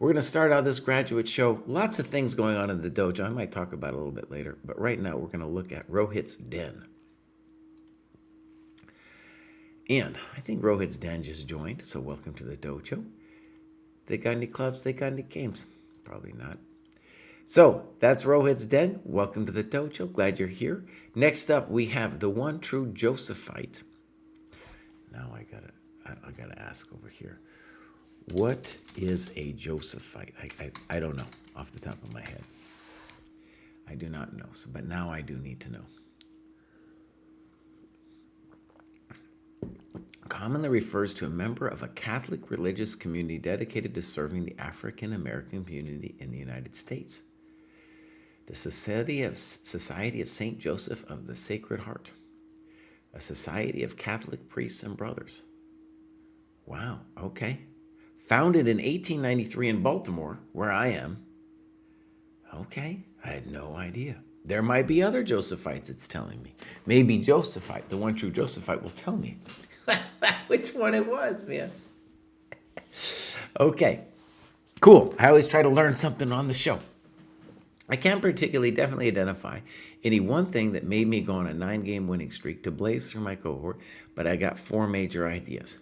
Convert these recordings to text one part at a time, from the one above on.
We're going to start out this graduate show. Lots of things going on in the dojo. I might talk about it a little bit later, but right now we're going to look at Rohit's Den. And I think Rohit's Den just joined, so welcome to the dojo. They got any clubs? They got any games? Probably not. So that's Rohit's Den. Welcome to the dojo. Glad you're here. Next up, we have the one true Josephite. Now I gotta ask over here. What is a Josephite? I don't know off the top of my head. I do not know, but now I do need to know. Commonly refers to a member of a Catholic religious community dedicated to serving the African American community in the United States. The Society of St. Joseph of the Sacred Heart, a society of Catholic priests and brothers. Wow, okay. Founded in 1893 in Baltimore, where I am. Okay, I had no idea. There might be other Josephites, it's telling me. Maybe Josephite, the one true Josephite, will tell me which one it was, man. Okay, cool. I always try to learn something on the show. I can't definitely identify any one thing that made me go on a 9-game winning streak to blaze through my cohort, but I got 4 major ideas.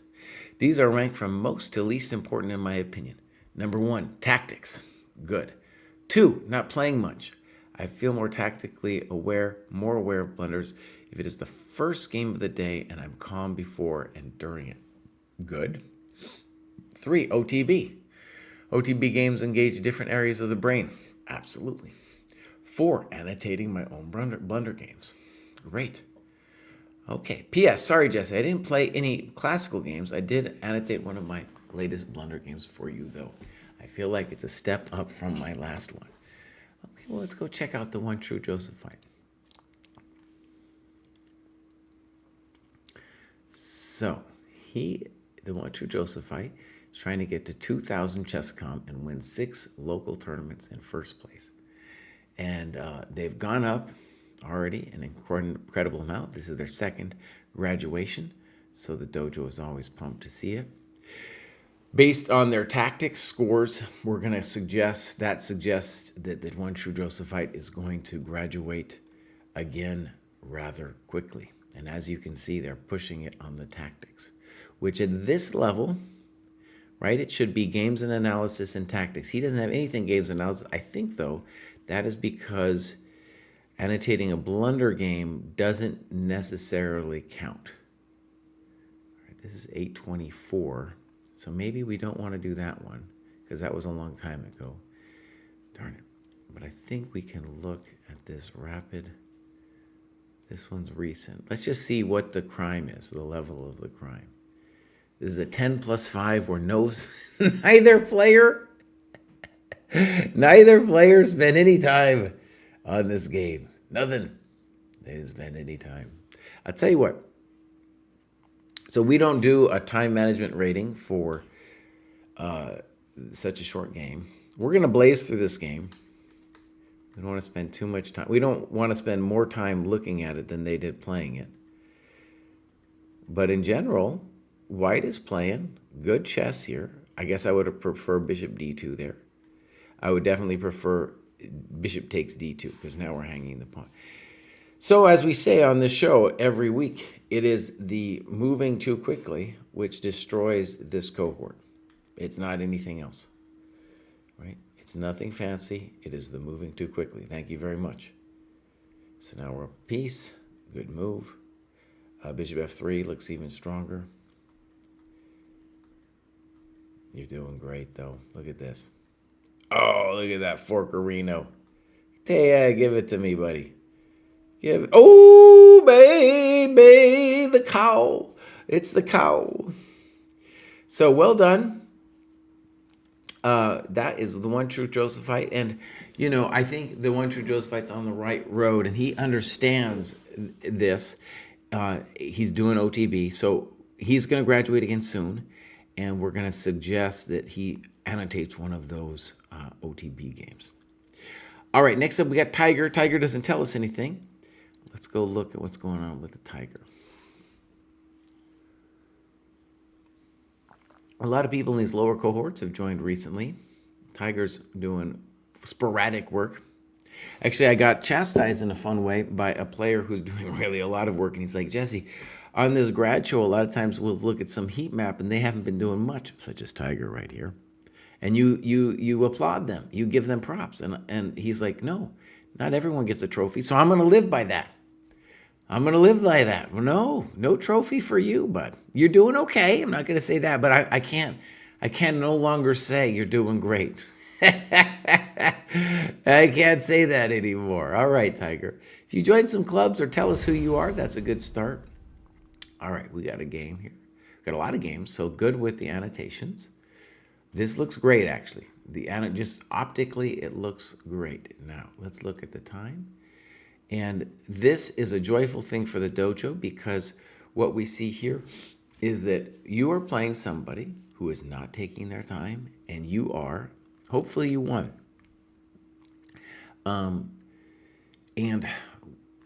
These are ranked from most to least important in my opinion. Number 1, tactics. Good. 2, not playing much. I feel more tactically aware, more aware of blunders if it is the first game of the day and I'm calm before and during it. Good. 3, OTB. OTB games engage different areas of the brain. Absolutely. 4, annotating my own blunder games. Great. Okay. P.S. Sorry, Jesse. I didn't play any classical games. I did annotate one of my latest blunder games for you, though. I feel like it's a step up from my last one. Okay, well, let's go check out the one true Josephite. So, the one true Josephite, is trying to get to 2,000 ChessCom and win 6 local tournaments in first place. And they've gone up already an incredible amount. This is their 2nd graduation, so the dojo is always pumped to see it. Based on their tactics scores, we're going to suggest that the one true Josephite is going to graduate again rather quickly. And as you can see, they're pushing it on the tactics, which at this level, right, it should be games and analysis and tactics. He doesn't have anything games and analysis. I think, though, that is because annotating a blunder game doesn't necessarily count. All right, this is 824, so maybe we don't want to do that one because that was a long time ago. Darn it. But I think we can look at this rapid. This one's recent. Let's just see what the crime is, the level of the crime. This is a 10 plus 5 where neither player spent any time on this game. Nothing. They didn't spend any time. I'll tell you what. So we don't do a time management rating for such a short game. We're going to blaze through this game. We don't want to spend too much time. We don't want to spend more time looking at it than they did playing it. But in general, white is playing good chess here. I guess I would have preferred bishop d2 there. I would definitely prefer bishop takes d2 because now we're hanging the pawn. So as we say on this show every week, it is the moving too quickly which destroys this cohort. It's not anything else, right? It's nothing fancy. It is the moving too quickly. Thank you very much. So now we're up piece. Good move. Bishop f3 looks even stronger. You're doing great, though. Look at this. Oh, look at that forkerino. Yeah, give it to me, buddy. Oh, baby, the cow. It's the cow. So well done. That is the one true Josephite. And, I think the one true Josephite's on the right road, and he understands this. He's doing OTB, so he's going to graduate again soon, and we're going to suggest that he annotates one of those OTB games. All right, next up we got Tiger. Tiger doesn't tell us anything. Let's go look at what's going on with the Tiger. A lot of people in these lower cohorts have joined recently. Tiger's doing sporadic work. Actually, I got chastised in a fun way by a player who's doing really a lot of work. And he's like, Jesse, on this grad show, a lot of times we'll look at some heat map and they haven't been doing much, such as Tiger right here. And you applaud them. You give them props. And he's like, no, not everyone gets a trophy. So I'm going to live by that. I'm going to live by that. Well, no trophy for you, bud. You're doing okay. I'm not going to say that, but I can't no longer say you're doing great. I can't say that anymore. All right, Tiger. If you join some clubs or tell us who you are, that's a good start. All right, we got a game here. We've got a lot of games, so good with the annotations. This looks great, actually. Just optically, it looks great. Now, let's look at the time. And this is a joyful thing for the dojo because what we see here is that you are playing somebody who is not taking their time, and you are. Hopefully you won. And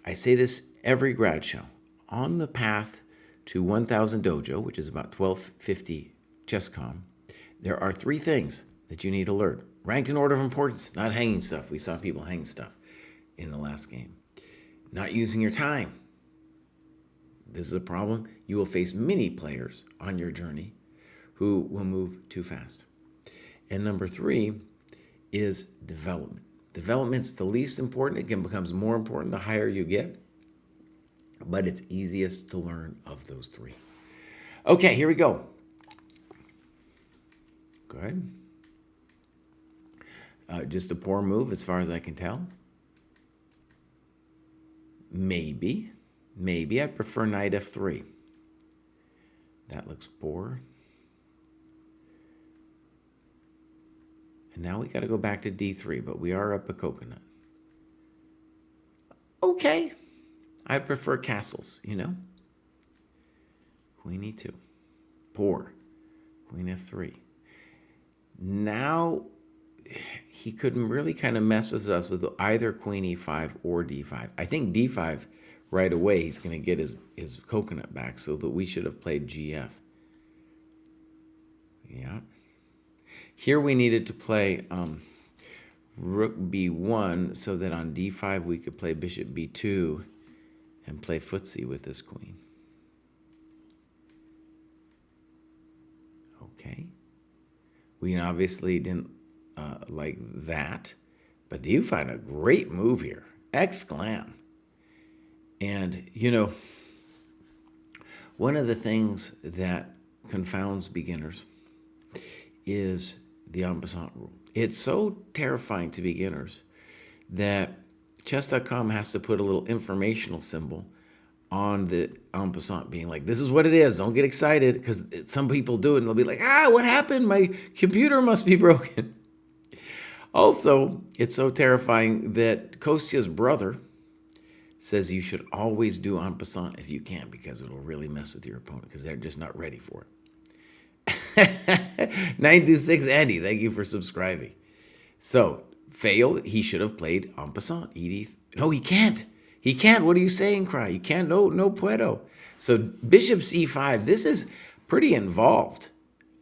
I say this every grad show. On the path to 1,000 dojo, which is about 1250 ChessCom, there are 3 things that you need to learn. Ranked in order of importance, not hanging stuff. We saw people hang stuff in the last game. Not using your time. This is a problem. You will face many players on your journey who will move too fast. And number 3 is development. Development's the least important. It becomes more important the higher you get, but it's easiest to learn of those 3. Okay, here we go. Good. Just a poor move as far as I can tell. Maybe I prefer knight f3. That looks poor. And now we got to go back to d3, but we are up a coconut. Okay. I prefer castles, Queen e2. Poor. Queen f3. Now, he couldn't really kind of mess with us with either queen e5 or d5. I think d5, right away, he's going to get his coconut back, so that we should have played gf. Yeah. Here we needed to play rook b1 so that on d5 we could play bishop b2 and play footsie with this queen. Okay. We obviously didn't like that, but you find a great move here. Exclam. And, one of the things that confounds beginners is the en passant rule. It's so terrifying to beginners that chess.com has to put a little informational symbol on the en passant, being like, this is what it is. Don't get excited, because some people do it and they'll be like, what happened? My computer must be broken. Also, it's so terrifying that Kostya's brother says you should always do en passant if you can, because it'll really mess with your opponent because they're just not ready for it. 926 Andy, thank you for subscribing. So, failed. He should have played en passant. Edith. No, he can't. He can't. What are you saying, Kraai? You can't. No puedo. So, bishop c5. This is pretty involved.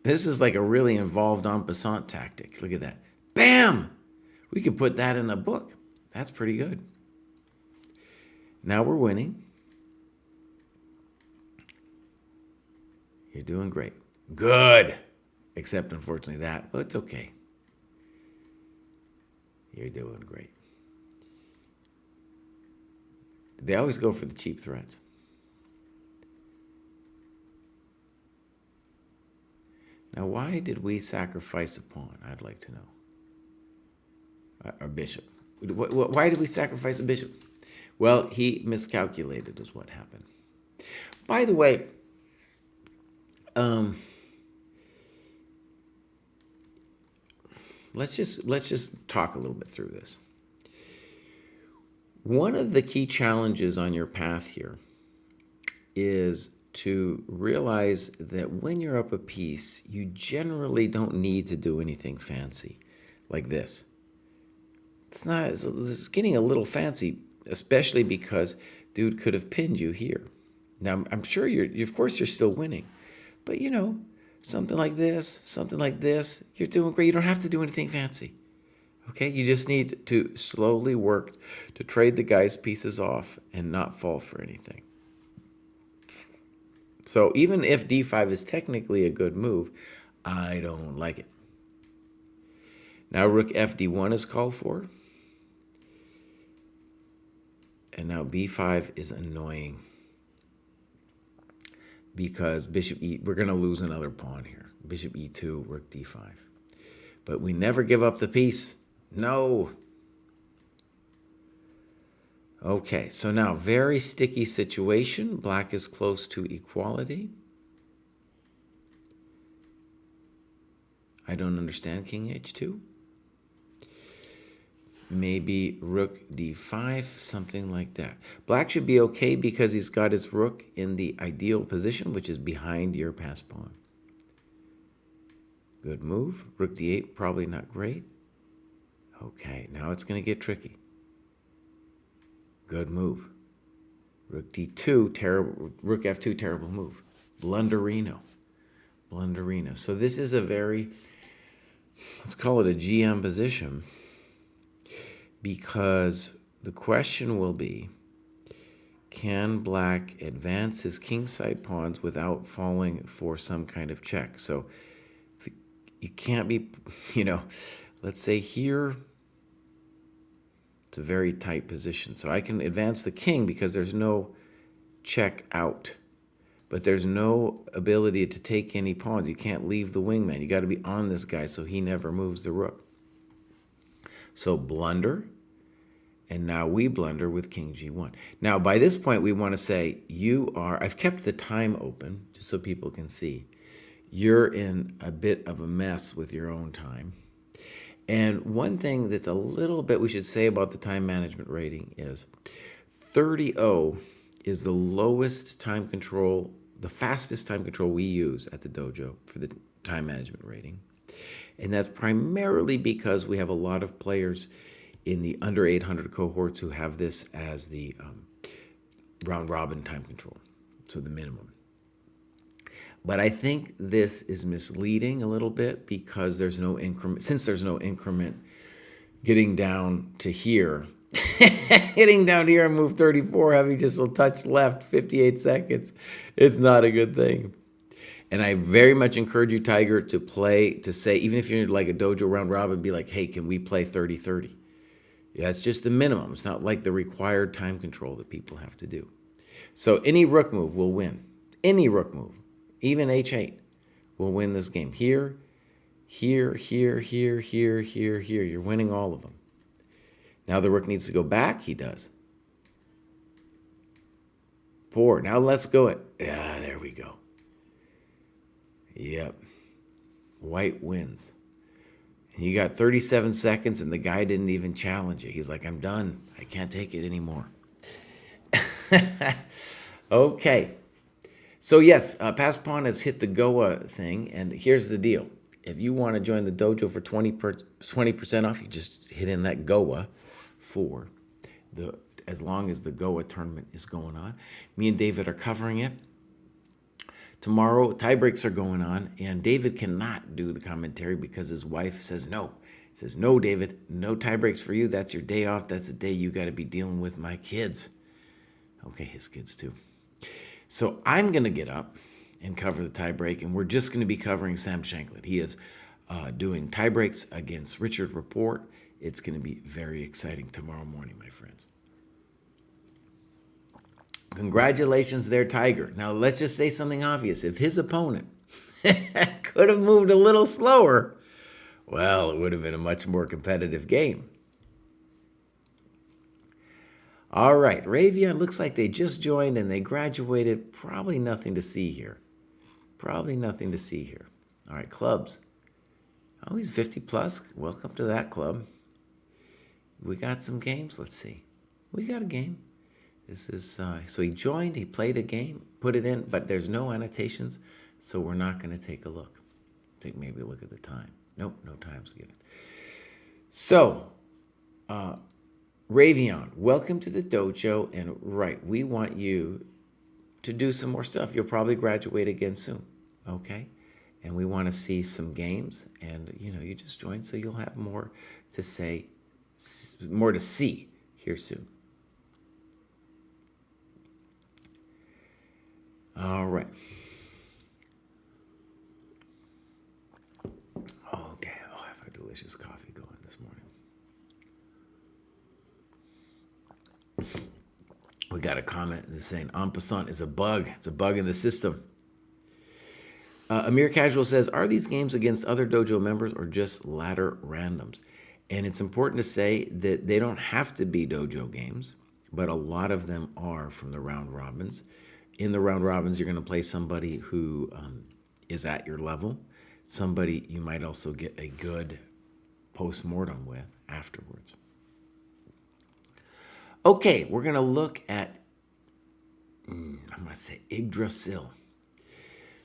This is like a really involved en passant tactic. Look at that. Bam! We could put that in a book. That's pretty good. Now we're winning. You're doing great. Good. Except, unfortunately, that. But it's okay. You're doing great. They always go for the cheap threats. Now, why did we sacrifice a pawn? I'd like to know. Or bishop. Why did we sacrifice a bishop? Well, he miscalculated is what happened. By the way, let's just talk a little bit through this. One of the key challenges on your path here is to realize that when you're up a piece, you generally don't need to do anything fancy like this. It's getting a little fancy, especially because dude could have pinned you here. Now, I'm sure of course you're still winning, but something like this, something like this. You're doing great. You don't have to do anything fancy. Okay, you just need to slowly work to trade the guy's pieces off and not fall for anything. So even if d5 is technically a good move, I don't like it. Now rook fd1 is called for. And now b5 is annoying because bishop e, we're going to lose another pawn here. Bishop e2, rook d5. But we never give up the piece. No. Okay, so now very sticky situation. Black is close to equality. I don't understand king h2. Maybe rook d5, something like that. Black should be okay because he's got his rook in the ideal position, which is behind your passed pawn. Good move. Rook d8, probably not great. Okay, now it's going to get tricky. Good move. Rook d2, terrible. Rook f2, terrible move. Blunderino. Blunderino. So this is a very, let's call it a GM position, because the question will be, can black advance his kingside pawns without falling for some kind of check? So you can't be, let's say here, it's a very tight position. So I can advance the king because there's no check out, but there's no ability to take any pawns. You can't leave the wingman. You got to be on this guy so he never moves the rook. So blunder, and now we blunder with king g1. Now, by this point, we want to say, I've kept the time open just so people can see. You're in a bit of a mess with your own time. And one thing that's a little bit we should say about the time management rating is 30-0 is the lowest time control, the fastest time control we use at the dojo for the time management rating. And that's primarily because we have a lot of players in the under 800 cohorts who have this as the round robin time control, so the minimum. But I think this is misleading a little bit because there's no increment. Since there's no increment, getting down to here, and move 34, having just a touch left, 58 seconds, it's not a good thing. And I very much encourage you, Tiger, to say, even if you're like a dojo round robin, be like, hey, can we play 30-30? Yeah, it's just the minimum. It's not like the required time control that people have to do. So any rook move will win. Any rook move. Even h8 will win this game. Here, here, here, here, here, here, here. You're winning all of them. Now the rook needs to go back. He does. 4. Now let's go it. Yeah, there we go. Yep. White wins. You got 37 seconds, and the guy didn't even challenge you. He's like, I'm done. I can't take it anymore. Okay. So yes, Pass Pawn has hit the Goa thing, and here's the deal. If you want to join the dojo for 20% off, you just hit in that Goa for as long as the Goa tournament is going on. Me and David are covering it. Tomorrow, tie breaks are going on, and David cannot do the commentary because his wife says no. He says, no, David, no tie breaks for you. That's your day off. That's the day you got to be dealing with my kids. Okay, his kids too. So I'm going to get up and cover the tie break, and we're just going to be covering Sam Shankland. He is doing tie breaks against Richard Rapport. It's going to be very exciting tomorrow morning, my friends. Congratulations there, Tiger. Now, let's just say something obvious. If his opponent could have moved a little slower, well, it would have been a much more competitive game. All right, Ravion looks like they just joined and they graduated. Probably nothing to see here. Probably nothing to see here. All right, clubs. Oh, he's 50 plus. Welcome to that club. We got some games. Let's see. We got a game. This is, so he joined, he played a game, put it in, but there's no annotations, so we're not going to take a look. Take maybe a look at the time. Nope, no time's given. So, Ravion, welcome to the dojo, and right, we want you to do some more stuff. You'll probably graduate again soon, okay? and we want to see some games. And, you just join, so you'll have more to say, more to see here soon. All right. Okay. Oh, I have a delicious coffee going this morning. We got a comment that's saying en passant is a bug. It's a bug in the system. Amir Casual says, are these games against other dojo members or just ladder randoms? And it's important to say that they don't have to be dojo games, but a lot of them are from the round robins. In the round robins, you're going to play somebody who is at your level, somebody you might also get a good post-mortem with afterwards. Okay, we're going to look at, I'm going to say Yggdrasil.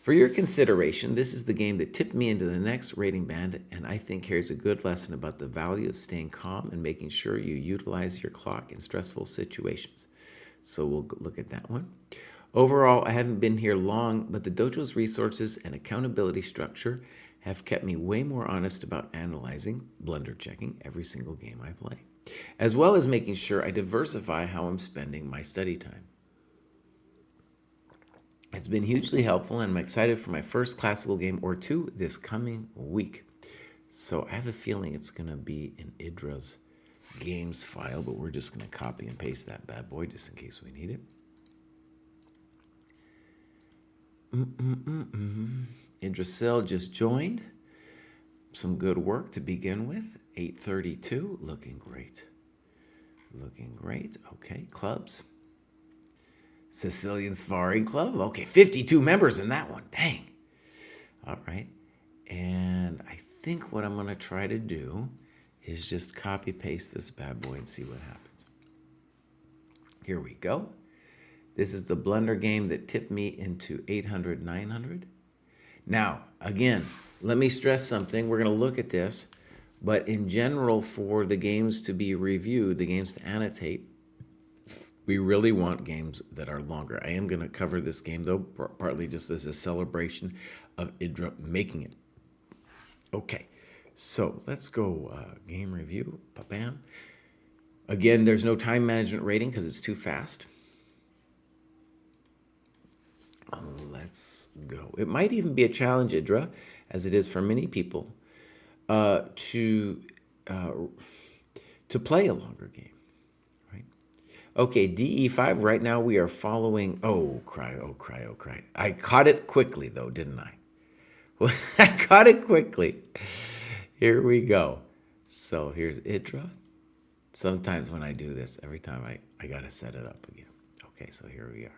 For your consideration, this is the game that tipped me into the next rating band, and I think carries a good lesson about the value of staying calm and making sure you utilize your clock in stressful situations. So we'll look at that one. Overall, I haven't been here long, but the dojo's resources and accountability structure have kept me way more honest about analyzing, blunder checking every single game I play, as well as making sure I diversify how I'm spending my study time. It's been hugely helpful, and I'm excited for my first classical game or two this coming week. So I have a feeling it's going to be in Idra's games file, but we're just going to copy and paste that bad boy just in case we need it. Yggdrasil just joined. Some good work to begin with. 832, looking great. Looking great. Okay, clubs. Sicilian Sparring Club. Okay, 52 members in that one. Dang. All right. And I think what I'm going to try to do is just copy paste this bad boy and see what happens. Here we go. This is the blunder game that tipped me into 800, 900. Now, again, let me stress something. We're going to look at this. But in general, for the games to be reviewed, the games to annotate, we really want games that are longer. I am going to cover this game, though, partly just as a celebration of Idra making it. Okay, so let's go game review. Bam. Again, there's no time management rating because it's too fast. Let's go. It might even be a challenge, Idra, as it is for many people, to play a longer game. Okay, DE5, right now we are following, oh, cry. I caught it quickly, though, didn't I? Well, I caught it quickly. Here we go. So here's Idra. Sometimes when I do this, every time I got to set it up again. Okay, so here we are.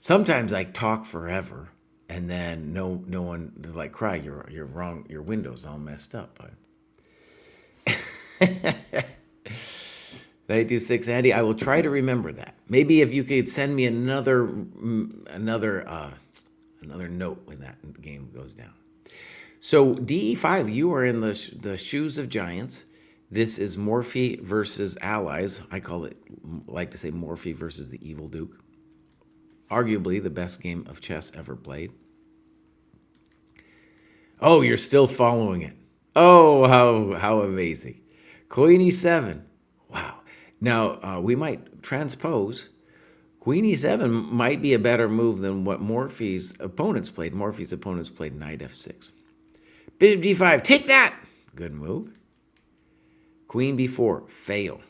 Sometimes I talk forever, and then no one, they're like, Kraai, you're wrong, your window's all messed up. But 926 Andy, I will try to remember that. Maybe if you could send me another note when that game goes down. So DE5, you are in the shoes of giants. This is Morphy versus allies. I like to say Morphy versus the Evil Duke. Arguably the best game of chess ever played. Oh, you're still following it. Oh, how amazing. Queen E7. Wow. Now, we might transpose. Queen E7 might be a better move than what Morphy's opponents played. Morphy's opponents played Knight F6. Bishop D5, take that! Good move. Queen B4, fail.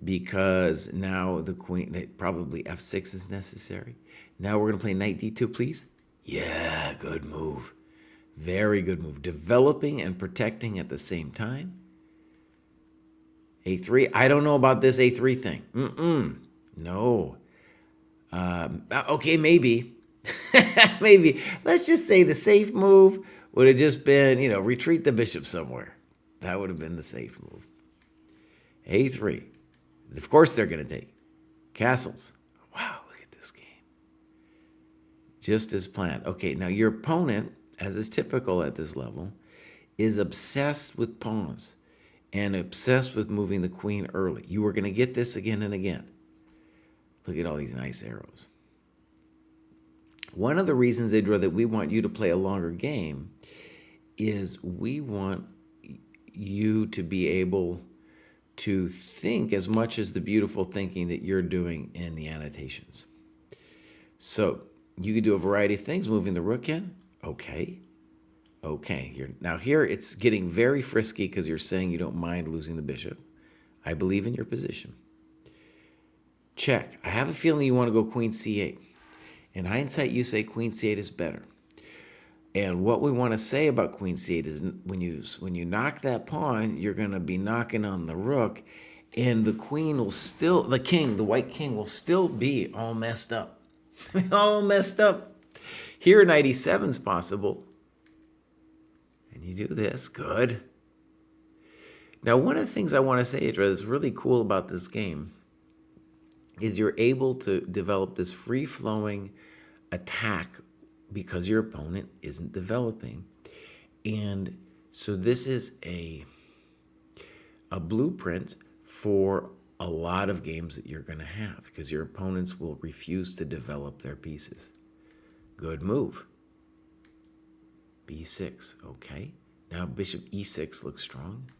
Because now the queen, probably F6 is necessary. Now we're going to play Knight D2, please. Yeah, good move. Very good move. Developing and protecting at the same time. A3, I don't know about this A3 thing. No. Okay, maybe. Maybe. Let's just say the safe move would have just been, retreat the bishop somewhere. That would have been the safe move. A3. Of course they're going to take castles. Wow, look at this game. Just as planned. Okay, now your opponent, as is typical at this level, is obsessed with pawns and obsessed with moving the queen early. You are going to get this again and again. Look at all these nice arrows. One of the reasons, Idra, that we want you to play a longer game is we want you to be able to think as much as the beautiful thinking that you're doing in the annotations. So you could do a variety of things, moving the rook in. Okay. Now here it's getting very frisky because you're saying you don't mind losing the bishop. I believe in your position. Check. I have a feeling you want to go queen c8. In hindsight, you say queen c8 is better. And what we want to say about queen c8 is when you knock that pawn, you're going to be knocking on the rook, and the white king will still be all messed up. All messed up. Here, knight e7 is possible. And you do this. Good. Now, one of the things I want to say, Idra, is really cool about this game is you're able to develop this free-flowing attack because your opponent isn't developing. And so this is a blueprint for a lot of games that you're going to have because your opponents will refuse to develop their pieces. Good move. b6, okay. Now bishop e6 looks strong.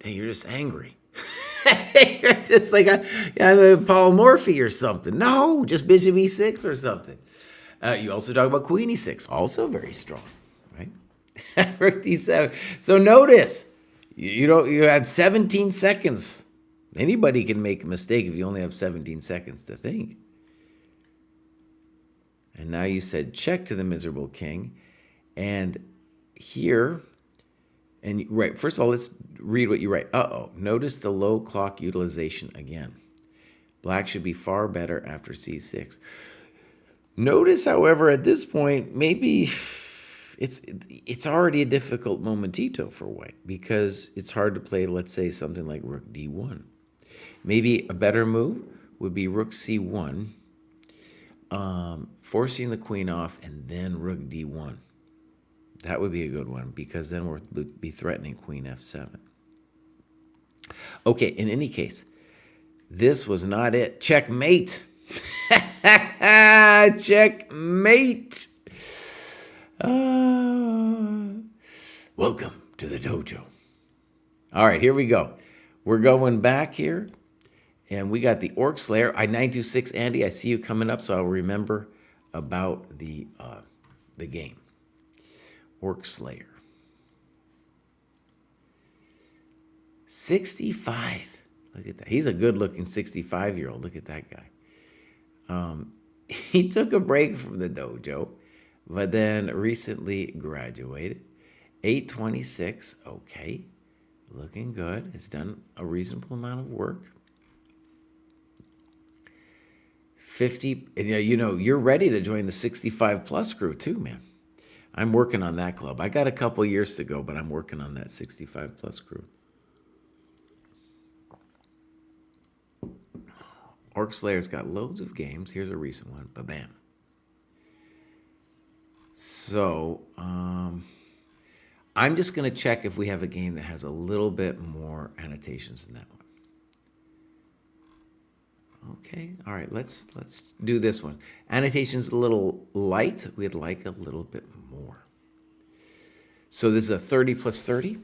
Hey, you're just angry. You're just like I'm a polymorphy or something. No, just bishop e6 or something. You also talk about queen e6, also very strong, right? Rook d7. So notice, you had 17 seconds. Anybody can make a mistake if you only have 17 seconds to think. And now you said check to the miserable king. And here, and right, first of all, let's read what you write. Notice the low clock utilization again. Black should be far better after c6. Notice, however, at this point, maybe it's already a difficult momentito for white because it's hard to play, let's say, something like rook d1. Maybe a better move would be rook c1, forcing the queen off, and then rook d1. That would be a good one because then we'll be threatening queen f7. Okay, in any case, this was not it. Checkmate. Checkmate. Welcome to the dojo. All right, here we go. We're going back here, and we got the Orc Slayer. 926 Andy, I see you coming up, so I'll remember about the game. Orc Slayer. 65. Look at that. He's a good-looking 65-year-old. Look at that guy. He took a break from the dojo, but then recently graduated. 826. Okay. Looking good. It's done a reasonable amount of work. 50. And you're ready to join the 65-plus crew too, man. I'm working on that club. I got a couple years to go, but I'm working on that 65-plus crew. Orc Slayer's got loads of games. Here's a recent one. Ba-bam. So, I'm just going to check if we have a game that has a little bit more annotations than that one. Okay, all right, let's do this one. Annotation's a little light. We'd like a little bit more. So this is a 30 plus 30.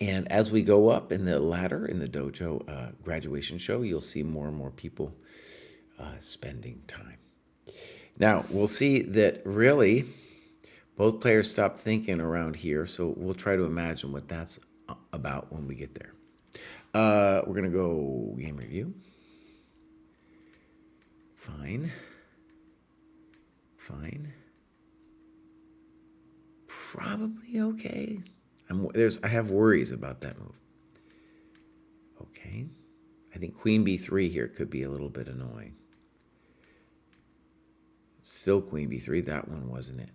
And as we go up in the ladder in the dojo graduation show, you'll see more and more people spending time. Now, we'll see that really both players stop thinking around here, so we'll try to imagine what that's about when we get there. We're going to go game review. Fine. Probably okay. I have worries about that move. Okay. I think queen b3 here could be a little bit annoying. Still queen b3. That one wasn't it.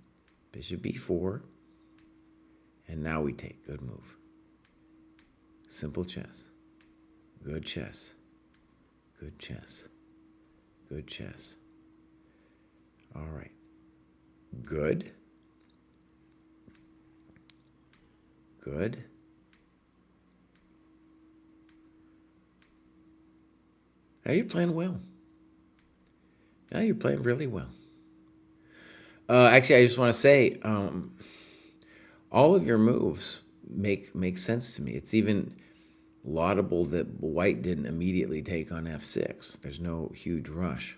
Bishop b4. And now we take. Good move. Simple chess. Good chess. Good chess. Good chess. All right. Good. Good. Now you're playing well. Now you're playing really well. Actually, I just want to say, all of your moves make sense to me. It's even laudable that White didn't immediately take on f6. There's no huge rush.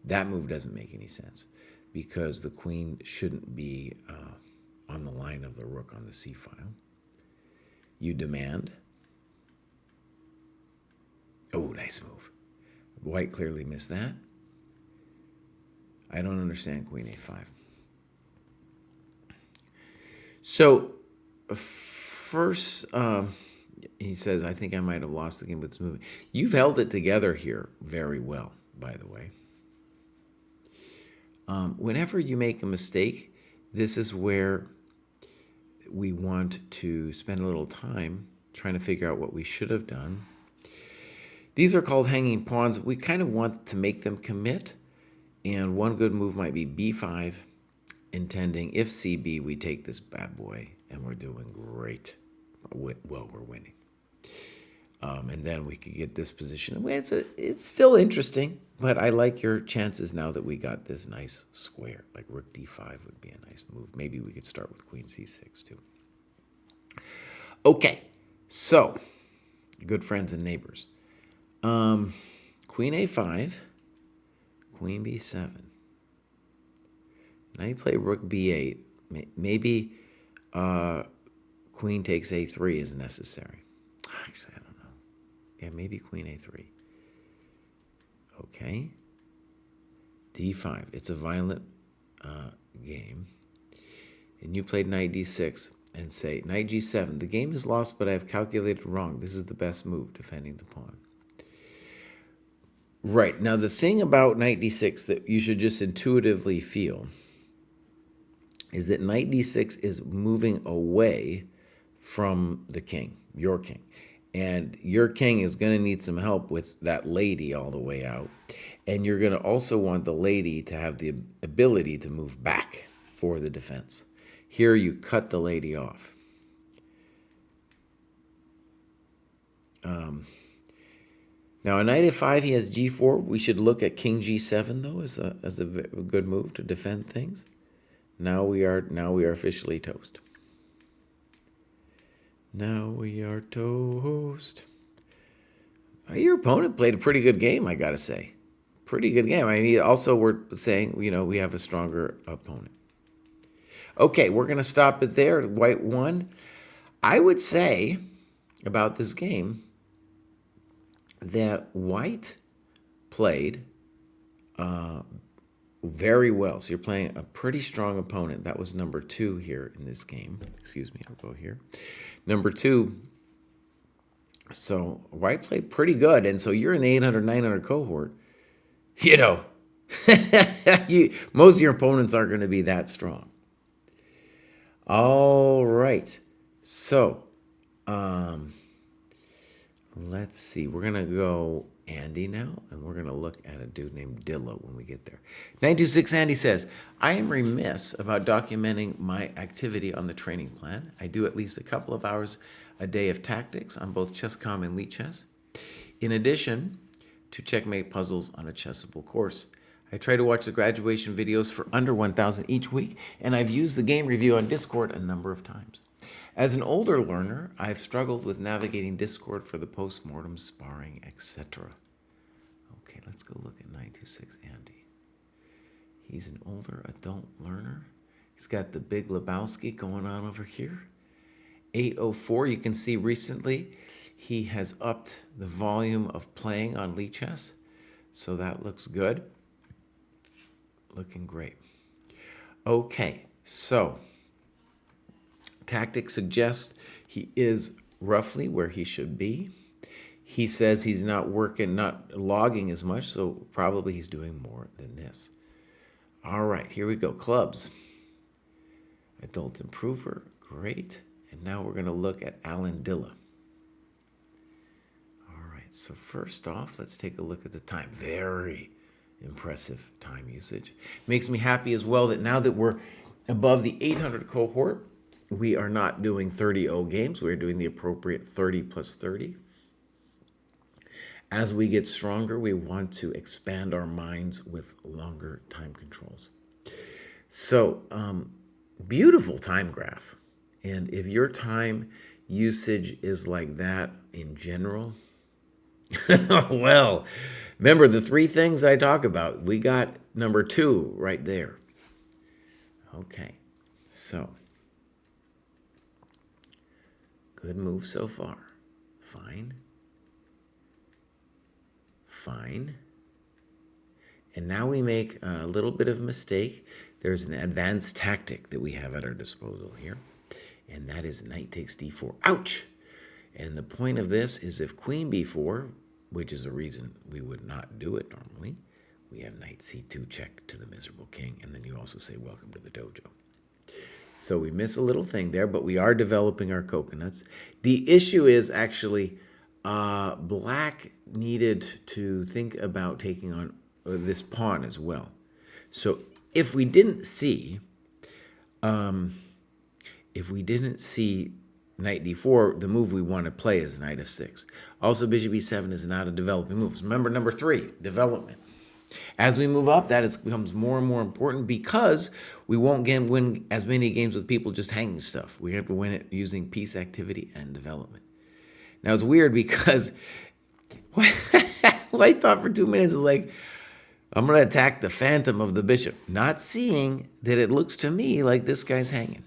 That move doesn't make any sense because the queen shouldn't be on the line of the rook on the c file. You demand. Oh, nice move. White clearly missed that. I don't understand queen a5. So, first, he says, I think I might have lost the game with this move. You've held it together here very well, by the way. Whenever you make a mistake, this is where we want to spend a little time trying to figure out what we should have done. These are called hanging pawns. We kind of want to make them commit. And one good move might be b5, intending if cb, we take this bad boy, and we're doing great. Well, we're winning. And then we could get this position. It's still interesting, but I like your chances now that we got this nice square. Like rook d5 would be a nice move. Maybe we could start with queen c6 too. Okay, so good friends and neighbors. Queen a5, queen b7. Now you play rook b8. Maybe queen takes a3 is necessary. Actually, I don't know. Yeah, maybe queen a3. Okay. d5. It's a violent game. And you played knight d6 and say, knight g7. The game is lost, but I have calculated wrong. This is the best move, defending the pawn. Right. Now, the thing about knight d6 that you should just intuitively feel is that knight d6 is moving away from the king, your king. And your king is going to need some help with that lady all the way out. And you're going to also want the lady to have the ability to move back for the defense. Here you cut the lady off. Now, a knight f5, he has g4. We should look at king g7, though, as a good move to defend things. Now we are officially toast. Now we are toast. Your opponent played a pretty good game, I got to say. Pretty good game. I mean, also we're saying, we have a stronger opponent. Okay, we're going to stop it there. White won. I would say about this game that White played very well. So you're playing a pretty strong opponent. That was number 2 here in this game. Excuse me, I'll go here. Number 2. So White played pretty good. And so you're in the 800, 900 cohort. Most of your opponents aren't going to be that strong. All right. So, let's see. We're going to go Andy now, and we're going to look at a dude named Dillo when we get there. 926 Andy says, I am remiss about documenting my activity on the training plan. I do at least a couple of hours a day of tactics on both ChessCom and Lichess, in addition to checkmate puzzles on a Chessable course. I try to watch the graduation videos for under 1,000 each week, and I've used the game review on Discord a number of times. As an older learner, I've struggled with navigating Discord for the postmortem, sparring, etc. Okay, let's go look at 926 Andy. He's an older adult learner. He's got the Big Lebowski going on over here. 804, you can see recently he has upped the volume of playing on Lichess, so that looks good. Looking great. Okay, so tactics suggest he is roughly where he should be. He says he's not logging as much, so probably he's doing more than this. All right, here we go. Clubs. Adult Improver, great. And now we're going to look at Alan Dilla. All right, so first off, let's take a look at the time. Very impressive time usage. Makes me happy as well that now that we're above the 800 cohort, we are not doing 30-0 games. We're doing the appropriate 30 plus 30. As we get stronger, we want to expand our minds with longer time controls. So, beautiful time graph. And if your time usage is like that in general, well, remember the three things I talk about. We got number 2 right there. Okay, so good move so far. Fine. Fine. And now we make a little bit of a mistake. There's an advanced tactic that we have at our disposal here, and that is knight takes d4. Ouch! And the point of this is if queen b4, which is a reason we would not do it normally, we have knight c2 check to the miserable king, and then you also say welcome to the dojo. So we miss a little thing there, but we are developing our coconuts. The issue is actually black needed to think about taking on this pawn as well. So if we didn't see knight d4, the move we want to play is knight f6. Also, bishop e7 is not a developing move. So remember number 3, development. As we move up, that becomes more and more important because we won't win as many games with people just hanging stuff. We have to win it using piece activity and development. Now, it's weird because White thought for 2 minutes is like, I'm going to attack the phantom of the bishop, not seeing that it looks to me like this guy's hanging.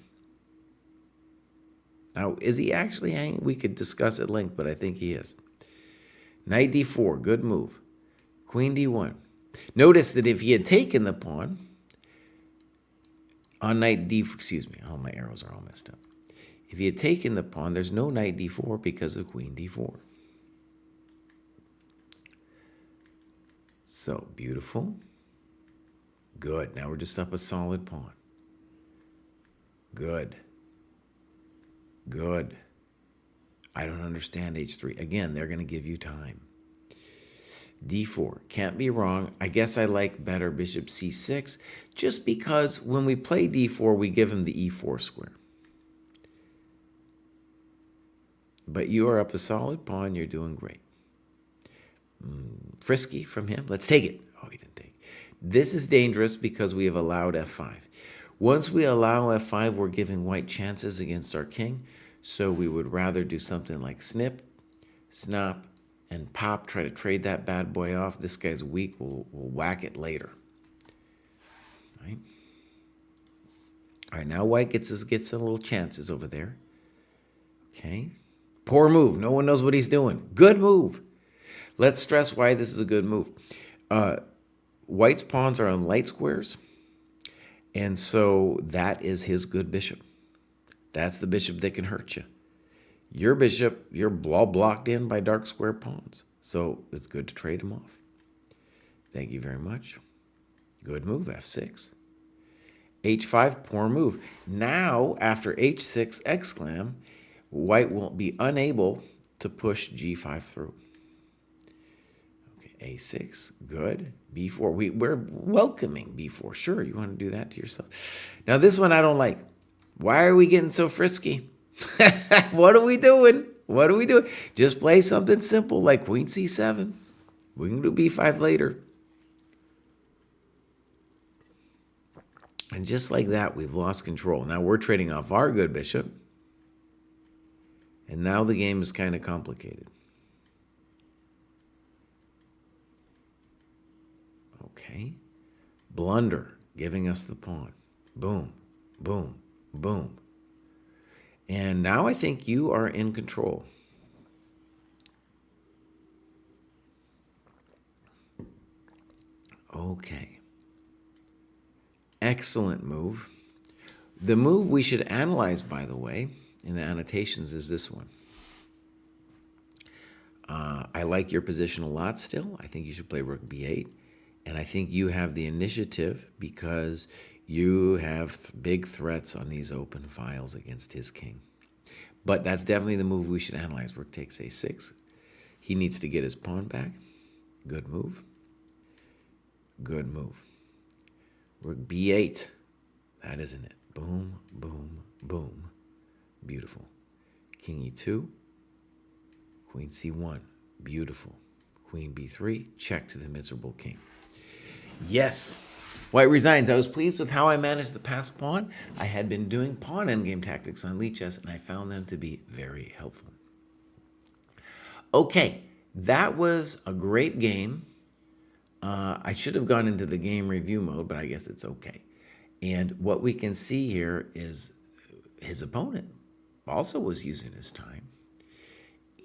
Now, is he actually hanging? We could discuss at length, but I think he is. Knight d4, good move. Queen d1. Notice that if he had taken the pawn on knight d4, excuse me, all my arrows are all messed up. If he had taken the pawn, there's no knight d4 because of queen d4. So, beautiful. Good. Now we're just up a solid pawn. Good. Good. I don't understand h3. Again, they're going to give you time. d4. Can't be wrong. I guess I like better bishop c6 just because when we play d4, we give him the e4 square. But you are up a solid pawn. You're doing great. Frisky from him. Let's take it. Oh, he didn't take. This is dangerous because we have allowed f5. Once we allow f5, we're giving white chances against our king. So we would rather do something like snip, snap, and pop. Try to trade that bad boy off. This guy's weak. We'll whack it later. Right? All right, now white gets a little chances over there. Okay. Poor move. No one knows what he's doing. Good move. Let's stress why this is a good move. White's pawns are on light squares, and so that is his good bishop. That's the bishop that can hurt you. Your bishop, you're all blocked in by dark square pawns, so it's good to trade him off. Thank you very much. Good move, f6. h5, poor move. Now, after h6 exclam, white will be unable to push g5 through. Okay, a6, good. b4, we're welcoming b4. Sure, you want to do that to yourself. Now, this one I don't like. Why are we getting so frisky? What are we doing? What are we doing? Just play something simple like queen c7. We can do b5 later. And just like that, we've lost control. Now we're trading off our good bishop. And now the game is kind of complicated. Okay. Blunder, giving us the pawn. Boom, boom, boom. And now I think you are in control. Okay. Excellent move. The move we should analyze, by the way, in the annotations is this one. I like your position a lot still. I think you should play rook b8. And I think you have the initiative because you have big threats on these open files against his king. But that's definitely the move we should analyze. Rook takes a6. He needs to get his pawn back. Good move. Good move. Rook b8. That isn't it. Boom, boom, boom. Beautiful. King e2. Queen c1. Beautiful. Queen b3. Check to the miserable king. Yes, White resigns. I was pleased with how I managed the passed pawn. I had been doing pawn endgame tactics on Lichess, and I found them to be very helpful. Okay, that was a great game. I should have gone into the game review mode, but I guess it's okay. And what we can see here is his opponent also was using his time.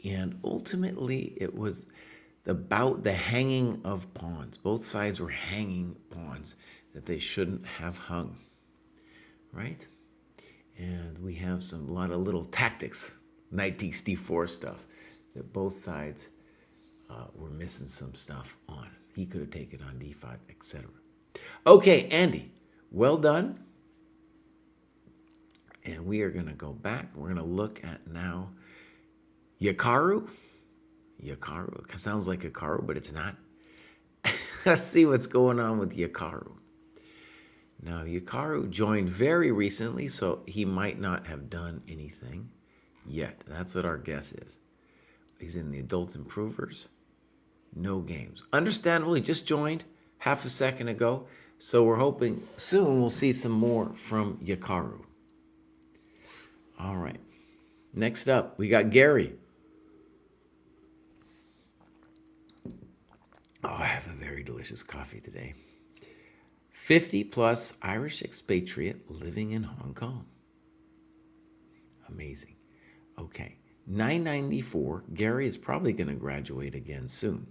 And ultimately, it was about the hanging of pawns. Both sides were hanging pawns that they shouldn't have hung, right? And we have a lot of little tactics, knight takes d4 stuff, that both sides were missing some stuff on. He could have taken on d5, etc. Okay, Andy, well done. And we are going to go back. We're going to look at now Hikaru. Hikaru. Sounds like Hikaru, but it's not. Let's see what's going on with Hikaru. Now, Hikaru joined very recently, so he might not have done anything yet. That's what our guess is. He's in the Adult Improvers. No games. Understandable, he just joined half a second ago, so we're hoping soon we'll see some more from Hikaru. All right. Next up, we got Gary. Oh, I have a very delicious coffee today. 50-plus Irish expatriate living in Hong Kong. Amazing. Okay. 994. Gary is probably going to graduate again soon.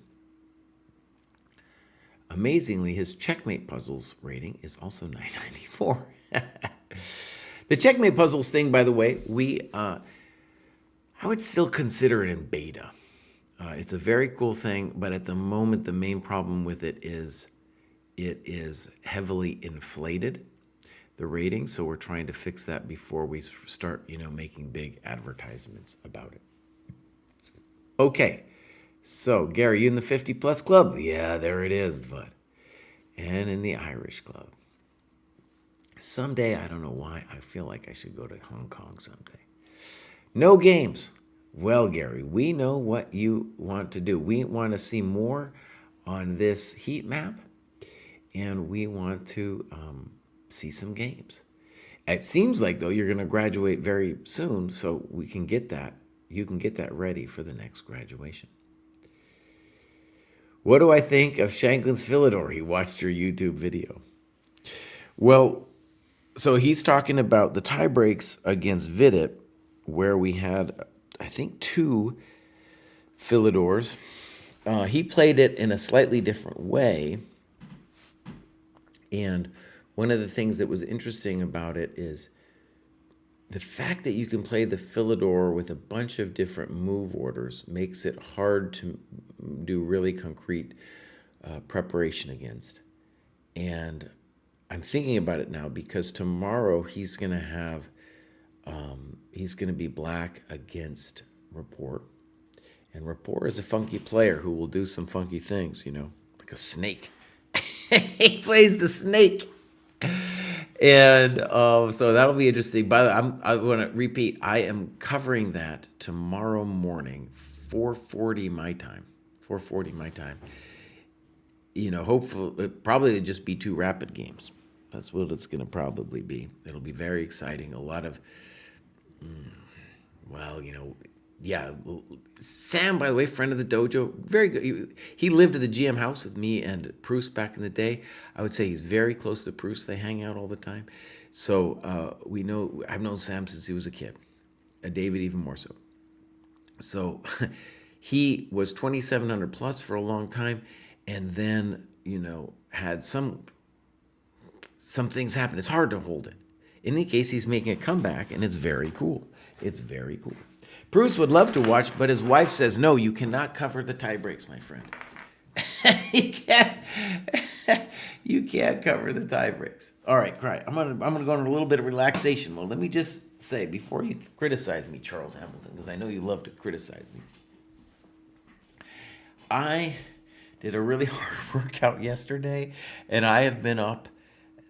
Amazingly, his checkmate puzzles rating is also 994. The checkmate puzzles thing, by the way, I would still consider it in beta. It's a very cool thing, but at the moment, the main problem with it is heavily inflated, the rating. So we're trying to fix that before we start, making big advertisements about it. Okay. So, Gary, you in the 50-plus club? Yeah, there it is, bud. And in the Irish club. Someday, I don't know why, I feel like I should go to Hong Kong someday. No games. Well, Gary, we know what you want to do. We want to see more on this heat map, and we want to see some games. It seems like, though, you're going to graduate very soon, so we can get that. You can get that ready for the next graduation. What do I think of Shanklin's Philidor? He watched your YouTube video. Well, so he's talking about the tie breaks against Vidit, where we had, I think, 2 Philidors. He played it in a slightly different way. And one of the things that was interesting about it is the fact that you can play the Philidor with a bunch of different move orders makes it hard to do really concrete preparation against. And I'm thinking about it now because tomorrow he's going to be black against Rapport. And Rapport is a funky player who will do some funky things, like a snake. He plays the snake. And so that'll be interesting. By the way, I want to repeat, I am covering that tomorrow morning, 4:40 my time. 4:40 my time. Hopefully, it'll probably just be 2 rapid games. That's what it's going to probably be. It'll be very exciting. A lot of, yeah. Sam, by the way, friend of the dojo, very good. He lived at the GM house with me and Pruess back in the day. I would say he's very close to Pruess. They hang out all the time. So I've known Sam since he was a kid. David even more so. So he was 2,700 plus for a long time, and then had some things happen. It's hard to hold it. In any case, he's making a comeback, and it's very cool. It's very cool. Pruess would love to watch, but his wife says, no, you cannot cover the tie breaks, my friend. You can't cover the tie breaks. All right, Kraai. I'm gonna go on a little bit of relaxation mode. Let me just say, before you criticize me, Charles Hamilton, because I know you love to criticize me, I did a really hard workout yesterday, and I have been up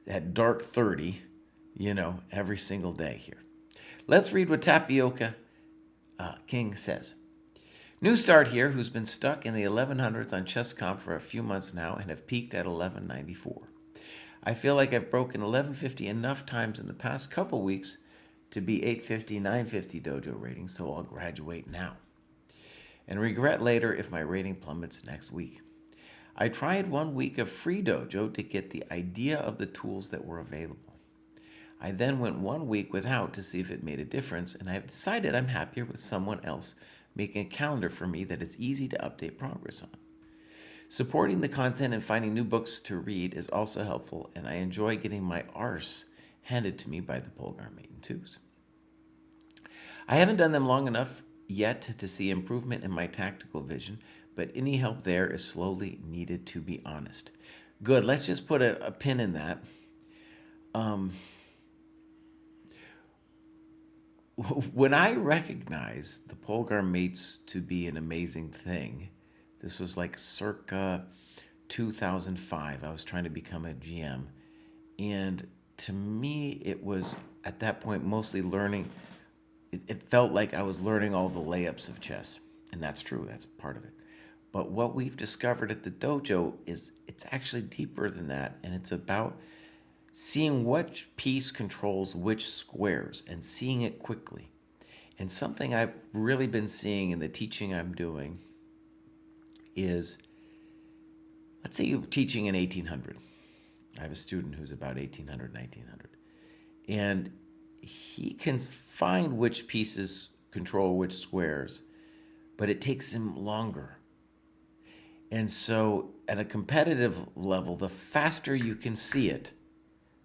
at dark 30, every single day here. Let's read what Tapioca King says. New start here, who's been stuck in the 1100s on ChessComp for a few months now and have peaked at 1194. I feel like I've broken 1150 enough times in the past couple weeks to be 850, 950 dojo rating, so I'll graduate now. And regret later if my rating plummets next week. I tried 1 week of free dojo to get the idea of the tools that were available. I then went 1 week without to see if it made a difference, and I have decided I'm happier with someone else making a calendar for me that is easy to update progress on. Supporting the content and finding new books to read is also helpful, and I enjoy getting my arse handed to me by the Polgar Maiden 2s. I haven't done them long enough yet to see improvement in my tactical vision, but any help there is slowly needed, to be honest. Good, let's just put a pin in that. When I recognized the Polgar mates to be an amazing thing, this was like circa 2005. I was trying to become a GM. And to me, it was at that point mostly learning. It felt like I was learning all the layups of chess. And that's true, that's part of it. But what we've discovered at the dojo is it's actually deeper than that. And it's about seeing which piece controls which squares and seeing it quickly. And something I've really been seeing in the teaching I'm doing is, let's say you're teaching in 1800. I have a student who's about 1800, 1900. And he can find which pieces control which squares, but it takes him longer. And so at a competitive level, the faster you can see it,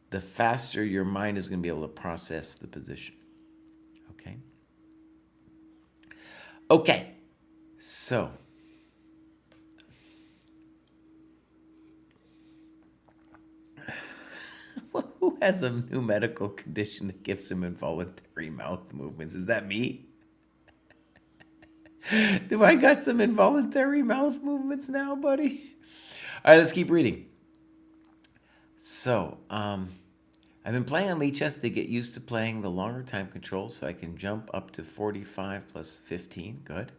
the faster your mind is going to be able to process the position. Okay, so who has a new medical condition that gives him involuntary mouth movements? Is that me? Do I got some involuntary mouth movements now, buddy? All right, let's keep reading. So, I've been playing on Lichess to get used to playing the longer time controls so I can jump up to 45 plus 15. Good.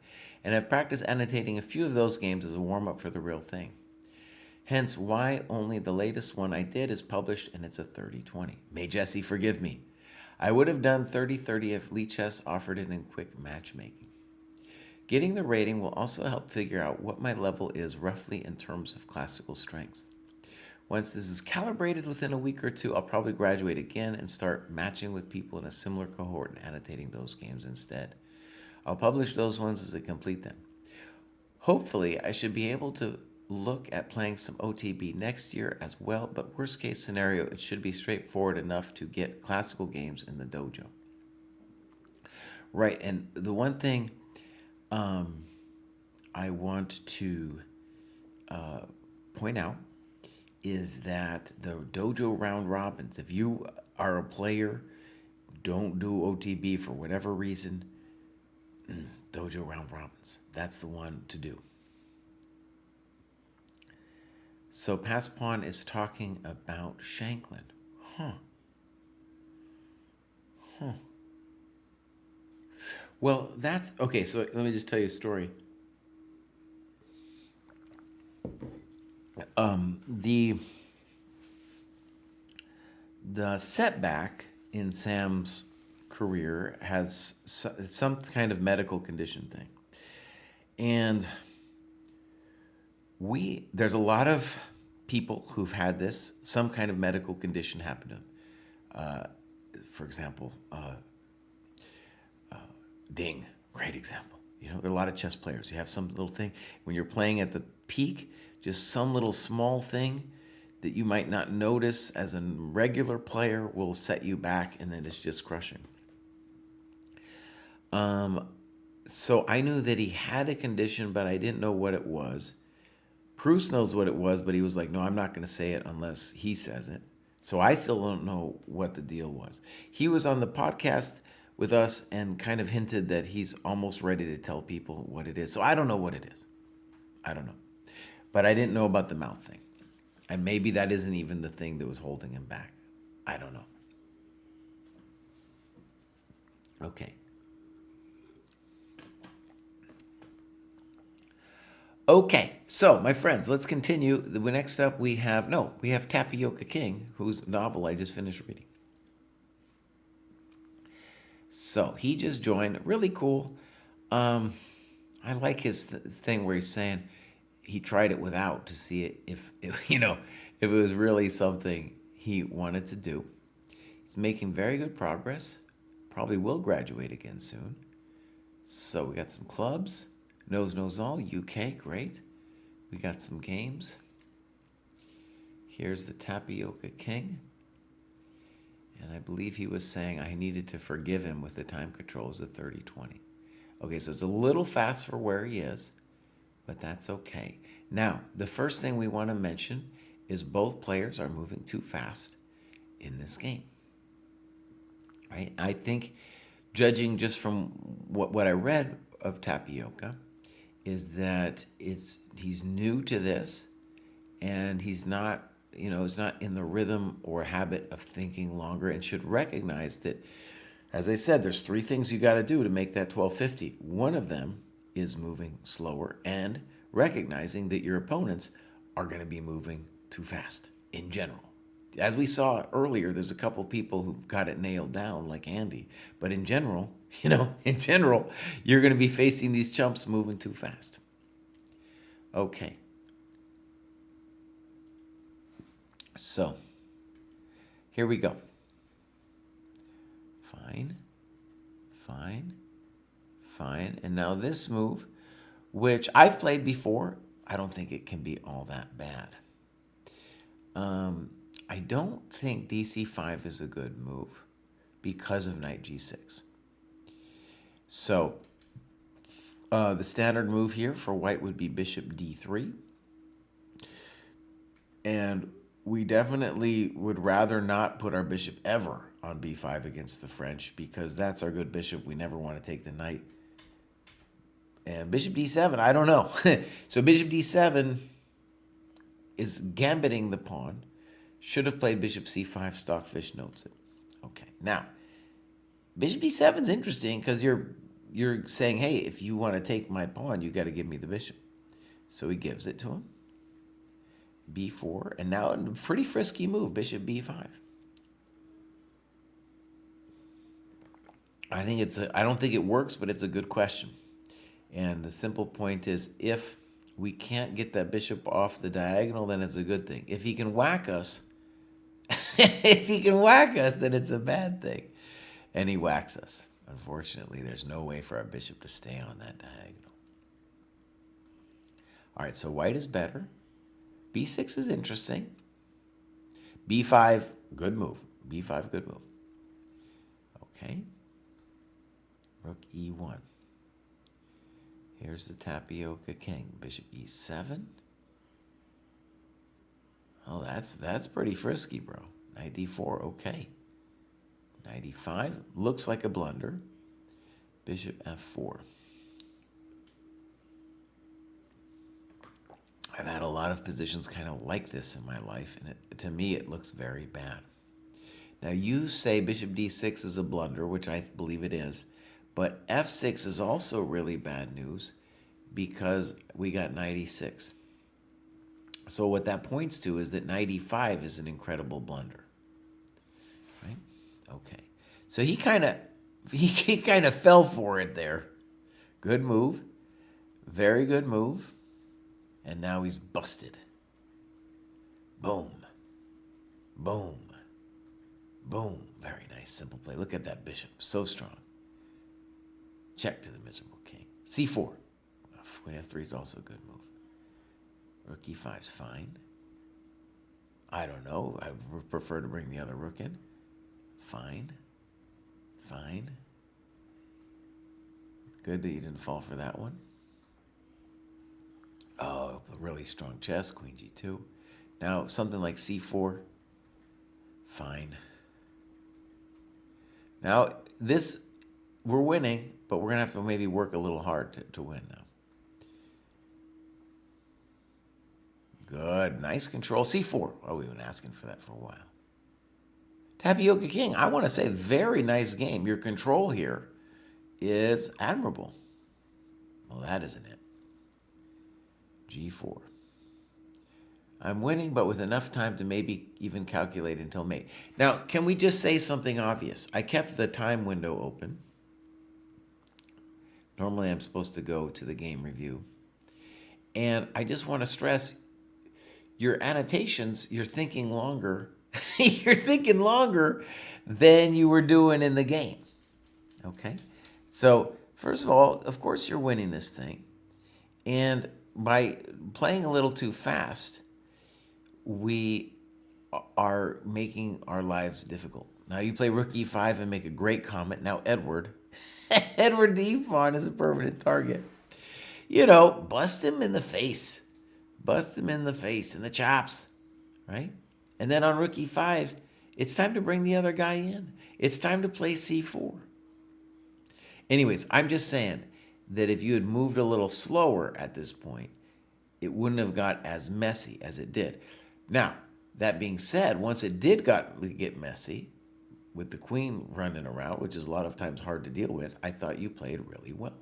And I've practiced annotating a few of those games as a warm-up for the real thing. Hence why only the latest one I did is published, and it's a 30-20. May Jesse forgive me. I would have done 30-30 if Lichess offered it in quick matchmaking. Getting the rating will also help figure out what my level is roughly in terms of classical strengths. Once this is calibrated within a week or two, I'll probably graduate again and start matching with people in a similar cohort and annotating those games instead. I'll publish those ones as I complete them. Hopefully, I should be able to look at playing some OTB next year as well, but worst case scenario, it should be straightforward enough to get classical games in the dojo. Right, and the one thing I want to point out is that the dojo round robins, if you are a player, don't do OTB for whatever reason, dojo round robins, that's the one to do. So Pass Pawn is talking about Shanklin. Well, that's, okay, so let me just tell you a story. The setback in Sam's career has some kind of medical condition thing. And there's a lot of people who've had this, some kind of medical condition happen to them. For example, Ding, great example. You know, there are a lot of chess players. You have some little thing, when you're playing at the peak, just some little small thing that you might not notice as a regular player will set you back, and then it's just crushing. So I knew that he had a condition, but I didn't know what it was. Pruess knows what it was, but he was like, no, I'm not going to say it unless he says it. So I still don't know what the deal was. He was on the podcast with us and kind of hinted that he's almost ready to tell people what it is. So I don't know what it is. I don't know. But I didn't know about the mouth thing. And maybe that isn't even the thing that was holding him back. I don't know. Okay. Okay, So, my friends, let's continue. The next up we have Tapioca King, whose novel I just finished reading. So he just joined. Really cool. I like his thing where he's saying he tried it without to see it if it was really something he wanted to do. He's making very good progress. Probably will graduate again soon. So we got some clubs. Knows all. UK, great. We got some games. Here's the Tapioca King. And I believe he was saying I needed to forgive him with the time controls at 30-20. Okay, so it's a little fast for where he is, but that's okay. Now, the first thing we want to mention is both players are moving too fast in this game. Right? I think, judging just from what I read of Tapioca, is that he's new to this, and he's not in the rhythm or habit of thinking longer, and should recognize that, as I said, there's 3 things you got to do to make that 1250. One of them is moving slower and recognizing that your opponents are going to be moving too fast in general. As we saw earlier, there's a couple people who've got it nailed down, like Andy. But in general, you're going to be facing these chumps moving too fast. Okay. So, here we go. Fine. And now this move, which I've played before, I don't think it can be all that bad. I don't think DC5 is a good move because of knight G6. So, the standard move here for white would be bishop D3. And we definitely would rather not put our bishop ever on B5 against the French, because that's our good bishop. We never want to take the knight. And bishop D7, I don't know. So bishop D7 is gambiting the pawn. Should have played bishop C5. Stockfish notes it. Okay, now bishop D7 is interesting because you're saying, hey, if you want to take my pawn, you got to give me the bishop. So he gives it to him. B4, and now a pretty frisky move, bishop B5. I don't think it works, but it's a good question. And the simple point is, if we can't get that bishop off the diagonal, then it's a good thing. If he can whack us, then it's a bad thing. And he whacks us. Unfortunately, there's no way for our bishop to stay on that diagonal. All right, so white is better. B6 is interesting. B5, good move. B5, good move. Okay. Rook E1. Here's the Tapioca King. Bishop E7. Oh, that's pretty frisky, bro. Knight D4, okay. Knight E5, looks like a blunder. Bishop F4. I've had a lot of positions kind of like this in my life, and to me it looks very bad. Now you say bishop D6 is a blunder, which I believe it is, but F6 is also really bad news because we got knight E6. So what that points to is that knight E5 is an incredible blunder. Right? Okay. So he kind of fell for it there. Good move. Very good move. And now he's busted. Boom. Boom. Boom. Very nice, simple play. Look at that bishop. So strong. Check to the miserable king. C4. Queen F3 is also a good move. Rook E5 is fine. I don't know. I would prefer to bring the other rook in. Fine. Fine. Good that you didn't fall for that one. Oh, really strong chess. Queen G2. Now, something like C4. Fine. Now, we're winning, but we're going to have to maybe work a little hard to win now. Good. Nice control. C4. Oh, we've been asking for that for a while. Tapioca King. I want to say very nice game. Your control here is admirable. Well, that isn't it. G4. I'm winning, but with enough time to maybe even calculate until mate. Now, can we just say something obvious? I kept the time window open. Normally, I'm supposed to go to the game review. And I just want to stress, your annotations, you're thinking longer. You're thinking longer than you were doing in the game. Okay? So, first of all, of course you're winning this thing. And by playing a little too fast, we are making our lives difficult. Now you play rook e5 and make a great comment. Now Edward, Edward the e-pawn is a permanent target. You know, bust him in the face. Bust him in the face, in the chops, right? And then on rook e5, it's time to bring the other guy in. It's time to play c4. Anyways, I'm just saying that if you had moved a little slower at this point, it wouldn't have got as messy as it did. Now, that being said, once it did get messy, with the queen running around, which is a lot of times hard to deal with, I thought you played really well.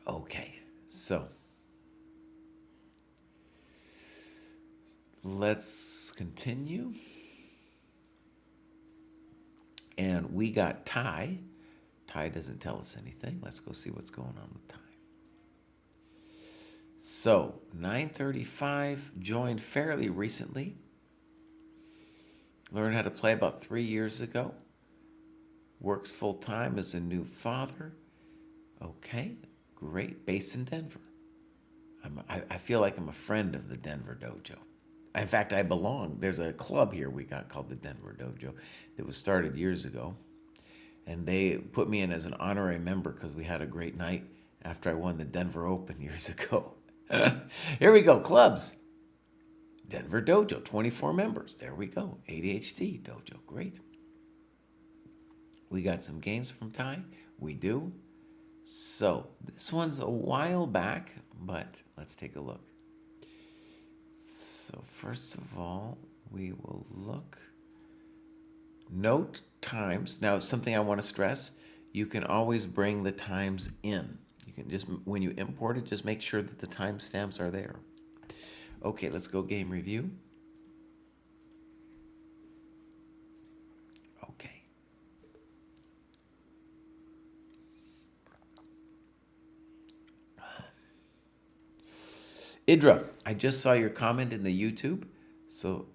Okay, so let's continue. And we got tie. Tie doesn't tell us anything. Let's go see what's going on with tie. So, 935, joined fairly recently. Learned how to play about 3 years ago. Works full-time as a new father. Okay, great. Based in Denver. I feel like I'm a friend of the Denver Dojo. In fact, I belong. There's a club here we got called the Denver Dojo that was started years ago. And they put me in as an honorary member because we had a great night after I won the Denver Open years ago. Here we go, clubs. Denver Dojo, 24 members. There we go. ADHD Dojo, great. We got some games from Ty. We do. So this one's a while back, but let's take a look. So first of all, we will look. Note times. Now, something I want to stress, you can always bring the times in. You can just, when you import it, just make sure that the timestamps are there. Okay, let's go game review. Okay. Idra, I just saw your comment in the YouTube. So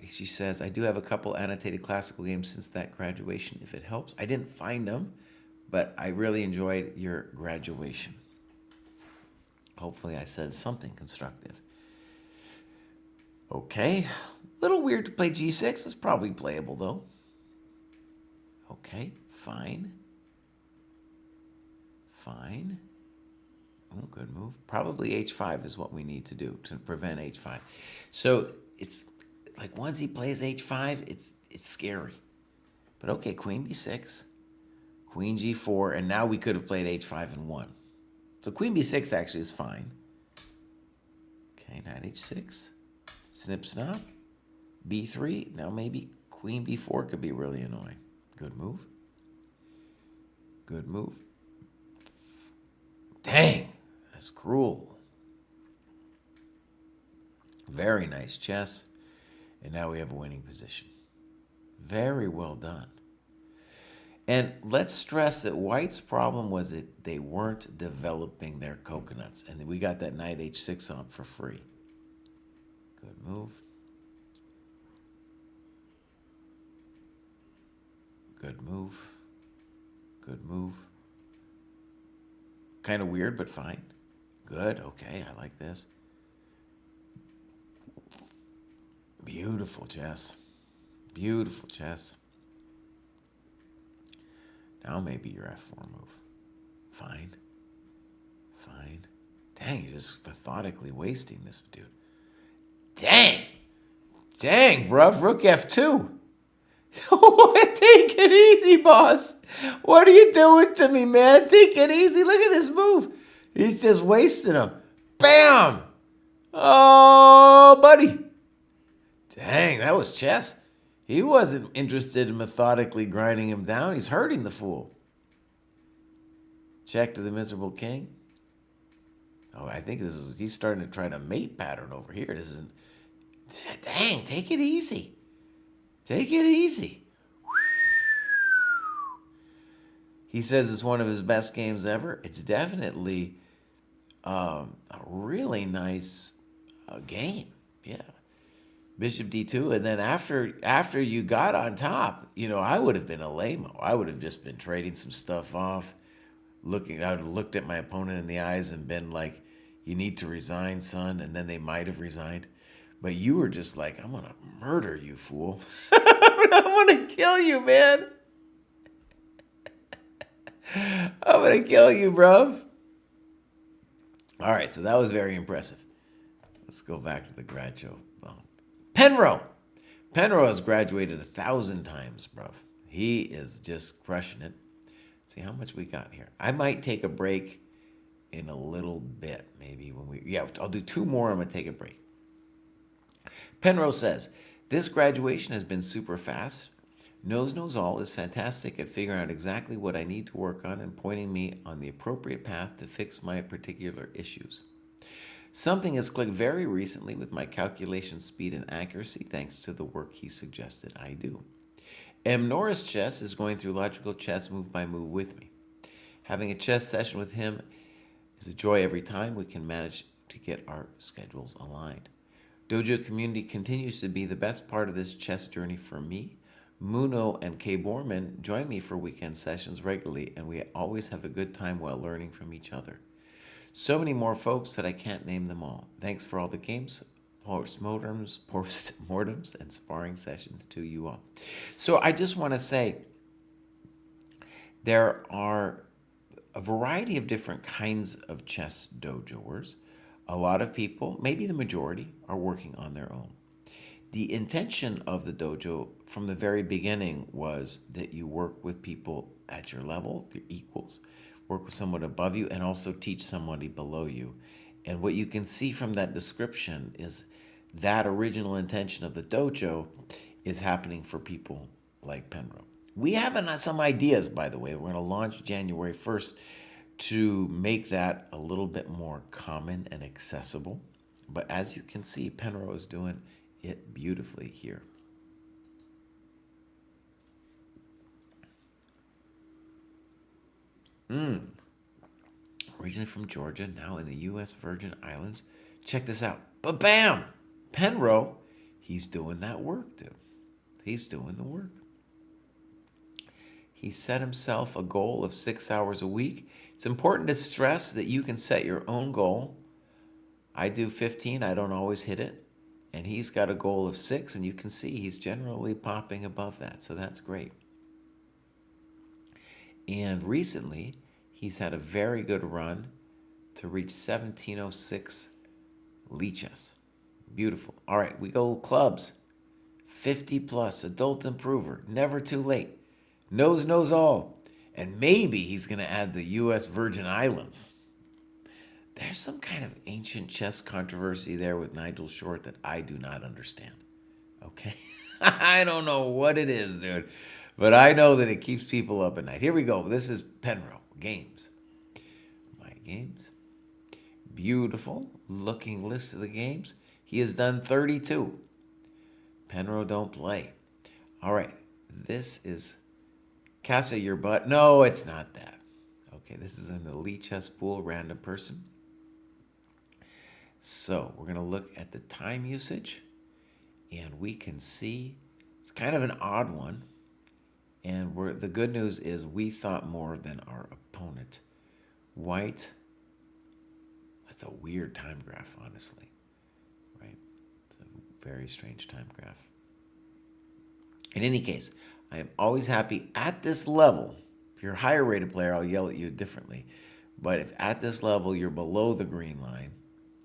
she says, I do have a couple annotated classical games since that graduation, if it helps. I didn't find them, but I really enjoyed your graduation. Hopefully I said something constructive. Okay, little weird to play g6. It's probably playable, though. Okay, fine. Fine. Oh, good move. Probably h5 is what we need to do to prevent h5. So it's like once he plays h5, it's scary. But okay, queen b6, queen g4, and now we could have played h5 and won. So queen b6 actually is fine. Okay, knight h6, snip snap, b3. Now maybe queen b4 could be really annoying. Good move. Good move. Dang, that's cruel. Very nice chess. And now we have a winning position. Very well done. And let's stress that White's problem was that they weren't developing their coconuts. And we got that knight h6 on for free. Good move. Good move. Good move. Kind of weird, but fine. Good. Okay, I like this. Beautiful chess. Beautiful chess. Now maybe your f4 move. Fine. Fine. Dang, you're just methodically wasting this dude. Dang. Dang, bruv. Rook f2. Take it easy, boss. What are you doing to me, man? Take it easy. Look at this move. He's just wasting him. Bam! Oh, buddy. Dang, that was chess. He wasn't interested in methodically grinding him down. He's hurting the fool. Check to the miserable king. Oh, I think he's starting to try to mate pattern over here. This isn't, dang, take it easy. Take it easy. He says it's one of his best games ever. It's definitely a really nice game. Yeah. Bishop d2, and then after you got on top, I would have been a lame-o. I would have just been trading some stuff off, I would have looked at my opponent in the eyes and been like, "You need to resign, son," and then they might have resigned. But you were just like, "I'm gonna murder you, fool. I'm gonna kill you, man. I'm gonna kill you, bruv." All right, so that was very impressive. Let's go back to the grad show. Penrose has graduated 1,000 times, bruv. He is just crushing it. Let's see how much we got here. I might take a break in a little bit, maybe I'll do 2 more. I'm going to take a break. Penrose says, this graduation has been super fast. Knows all is fantastic at figuring out exactly what I need to work on and pointing me on the appropriate path to fix my particular issues. Something has clicked very recently with my calculation speed and accuracy thanks to the work he suggested I do. M. Norris Chess is going through logical chess move by move with me. Having a chess session with him is a joy every time we can manage to get our schedules aligned. Dojo community continues to be the best part of this chess journey for me. Muno and Kay Borman join me for weekend sessions regularly, and we always have a good time while learning from each other. So many more folks that I can't name them all. Thanks for all the games, postmortems, and sparring sessions to you all. So I just want to say there are a variety of different kinds of chess dojoers. A lot of people, maybe the majority, are working on their own. The intention of the dojo from the very beginning was that you work with people at your level, your equals, work with someone above you, and also teach somebody below you. And what you can see from that description is that original intention of the dojo is happening for people like Penrose. We have some ideas, by the way. We're going to launch January 1st to make that a little bit more common and accessible. But as you can see, Penrose is doing it beautifully here. Originally from Georgia, now in the U.S. Virgin Islands. Check this out. Ba-bam! Penrose, he's doing that work, dude. He's doing the work. He set himself a goal of 6 hours a week. It's important to stress that you can set your own goal. I do 15. I don't always hit it. And he's got a goal of 6, and you can see he's generally popping above that. So that's great. And recently, he's had a very good run to reach 1706 Lichess. Beautiful. All right, we go clubs. 50 plus, adult improver, never too late. Knows all. And maybe he's going to add the U.S. Virgin Islands. There's some kind of ancient chess controversy there with Nigel Short that I do not understand. Okay? I don't know what it is, dude. But I know that it keeps people up at night. Here we go. This is Penrose. Games. My games. Beautiful looking list of the games. He has done 32. Penrose don't play. All right. This is Casa Your Butt. No, it's not that. Okay, this is an elite chess pool, random person. So we're going to look at the time usage, and we can see it's kind of an odd one. And the good news is we thought more than our opponent. White, that's a weird time graph, honestly. Right? It's a very strange time graph. In any case, I am always happy at this level. If you're a higher rated player, I'll yell at you differently. But if at this level you're below the green line,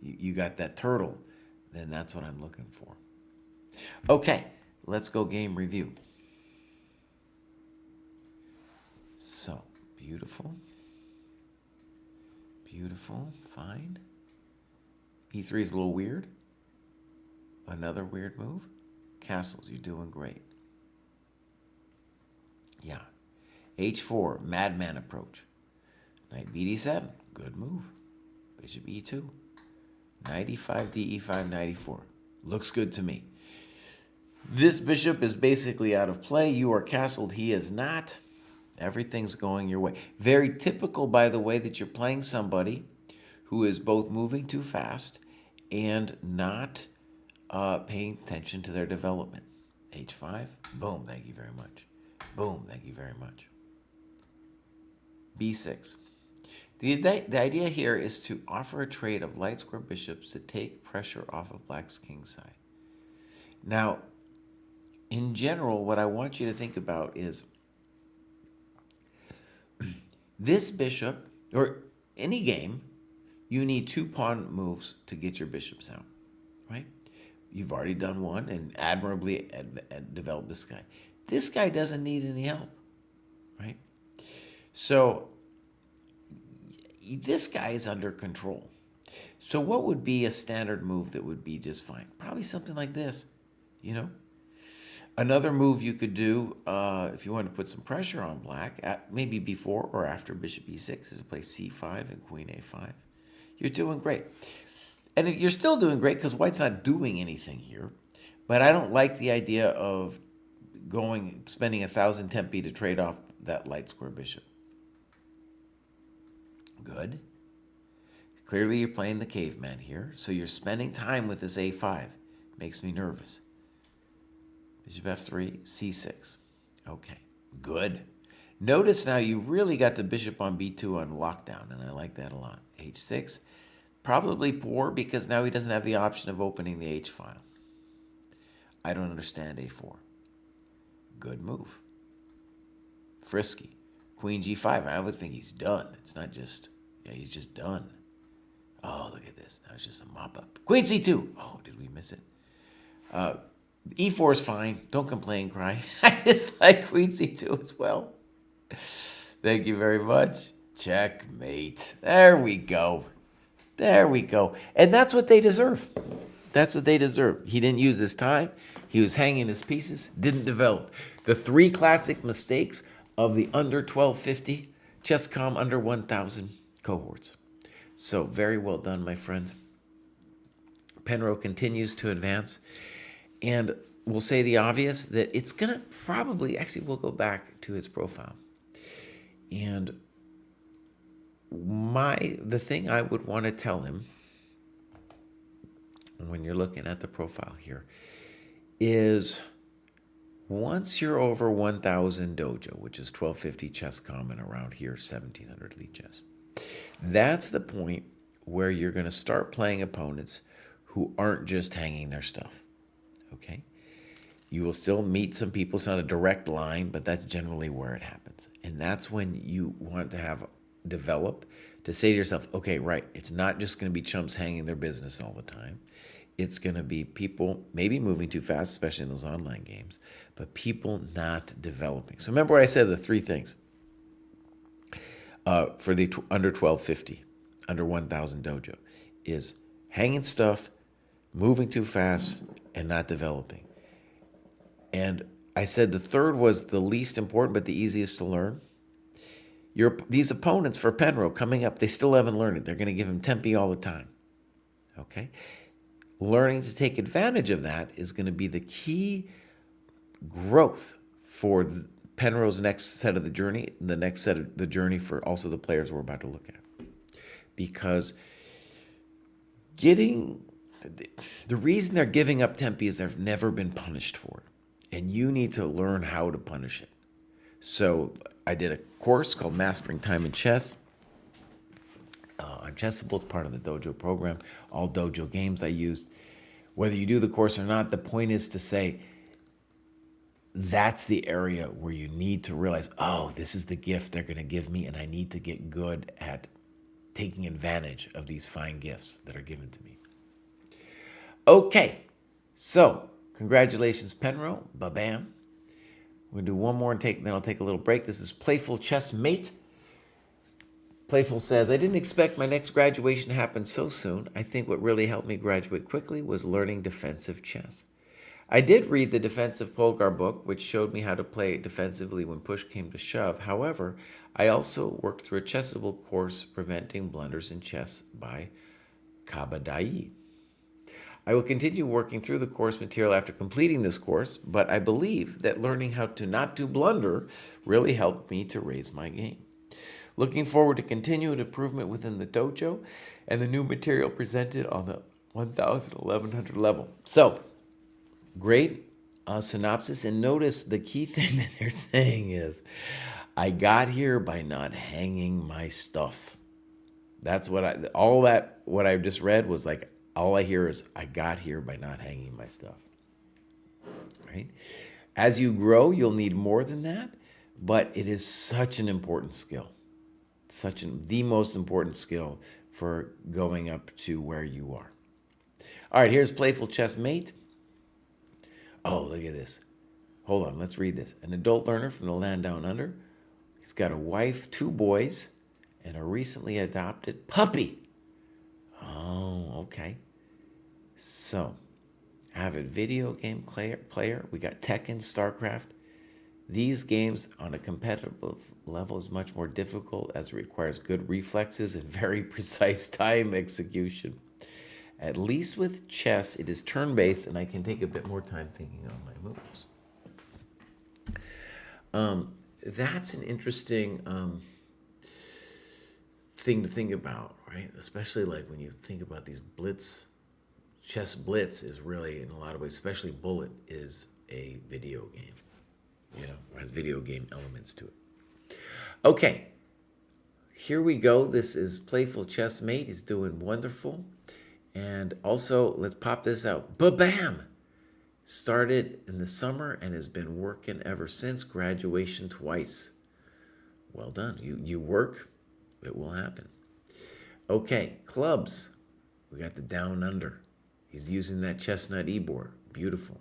you got that turtle, then that's what I'm looking for. Okay, let's go game review. So, beautiful. Beautiful, fine. E3 is a little weird. Another weird move. Castles, you're doing great. Yeah. H4, madman approach. Knight bd7, good move. Bishop e2. Knight e5, d e5, knight e4. Looks good to me. This bishop is basically out of play. You are castled. He is not. Everything's going your way. Very typical, by the way, that you're playing somebody who is both moving too fast and not paying attention to their development. h5. Boom, thank you very much. Boom, thank you very much. b6. The idea here is to offer a trade of light square bishops to take pressure off of black's king side. Now, in general, what I want you to think about is this bishop, or any game, you need 2 pawn moves to get your bishops out, right? You've already done one and admirably developed this guy. This guy doesn't need any help, right? So this guy is under control. So what would be a standard move that would be just fine? Probably something like this, you know? Another move you could do if you want to put some pressure on black, maybe before or after bishop e6, is to play c5 and queen a5. You're doing great. And you're still doing great because white's not doing anything here. But I don't like the idea of spending 1,000 tempi to trade off that light square bishop. Good. Clearly you're playing the caveman here, so you're spending time with this a5. Makes me nervous. Bishop f3, c6. Okay, good. Notice now you really got the bishop on b2 on lockdown, and I like that a lot. h6, probably poor because now he doesn't have the option of opening the h file. I don't understand a4. Good move. Frisky. Queen g5, I would think he's done. It's not just, yeah, he's just done. Oh, look at this. Now it's just a mop-up. Queen c2. Oh, did we miss it? E4 is fine. Don't complain, Kraai. I just like queen c2 as well. Thank you very much. Checkmate. There we go. There we go. And that's what they deserve. That's what they deserve. He didn't use his time. He was hanging his pieces. Didn't develop. The 3 classic mistakes of the under 1250 ChessCom under 1000 cohorts. So very well done, my friend. Penrose continues to advance. And we'll say the obvious, that it's going to probably, actually we'll go back to his profile. And the thing I would want to tell him when you're looking at the profile here is once you're over 1000 dojo, which is 1250 ChessCom and around here 1700 Lead Chess, that's the point where you're going to start playing opponents who aren't just hanging their stuff. Okay? You will still meet some people. It's not a direct line, but that's generally where it happens. And that's when you want to develop to say to yourself, okay, right, it's not just going to be chumps hanging their business all the time. It's going to be people maybe moving too fast, especially in those online games, but people not developing. So remember what I said, the 3 things for the under 1250, under 1000 dojo, is hanging stuff, moving too fast, and not developing. And I said the third was the least important, but the easiest to learn. These opponents for Penrose coming up, they still haven't learned it. They're going to give him tempi all the time. Okay? Learning to take advantage of that is going to be the key growth for Penrose's next set of the journey, the next set of the journey for also the players we're about to look at. Because the reason they're giving up tempi is they've never been punished for it. And you need to learn how to punish it. So I did a course called Mastering Time in Chess on Chessable. It's part of the Dojo program. All Dojo games I used. Whether you do the course or not, the point is to say that's the area where you need to realize, oh, this is the gift they're going to give me, and I need to get good at taking advantage of these fine gifts that are given to me. Okay, so congratulations, Penrose. Ba-bam. We're going to do one more and then I'll take a little break. This is Playful Chess Mate. Playful says, I didn't expect my next graduation to happen so soon. I think what really helped me graduate quickly was learning defensive chess. I did read the Defensive Polgar book, which showed me how to play defensively when push came to shove. However, I also worked through a Chessable course, Preventing Blunders in Chess by Kavutskiy. I will continue working through the course material after completing this course, but I believe that learning how to not to blunder really helped me to raise my game. Looking forward to continued improvement within the dojo and the new material presented on the 1000, 1100 level. So, great synopsis. And notice the key thing that they're saying is, I got here by not hanging my stuff. That's what what I just read was like, all I hear is, I got here by not hanging my stuff. Right? As you grow, you'll need more than that, but it is such an important skill. The most important skill for going up to where you are. All right, here's Playful Chess Mate. Oh, look at this. Hold on, let's read this. An adult learner from the land down under. He's got a wife, 2 boys, and a recently adopted puppy. Oh, okay. So, avid video game player. We got Tekken, StarCraft. These games on a competitive level is much more difficult as it requires good reflexes and very precise time execution. At least with chess, it is turn-based, and I can take a bit more time thinking on my moves. That's an interesting thing to think about, right? Especially like when you think about these blitz. Chess Blitz is really, in a lot of ways, especially Bullet, is a video game. Has video game elements to it. Okay, here we go. This is Playful Chess Mate. He's doing wonderful. And also, let's pop this out. Ba-bam! Started in the summer and has been working ever since. Graduation twice. Well done. You work, it will happen. Okay, clubs. We got the Down Under. He's using that chestnut e-board. Beautiful.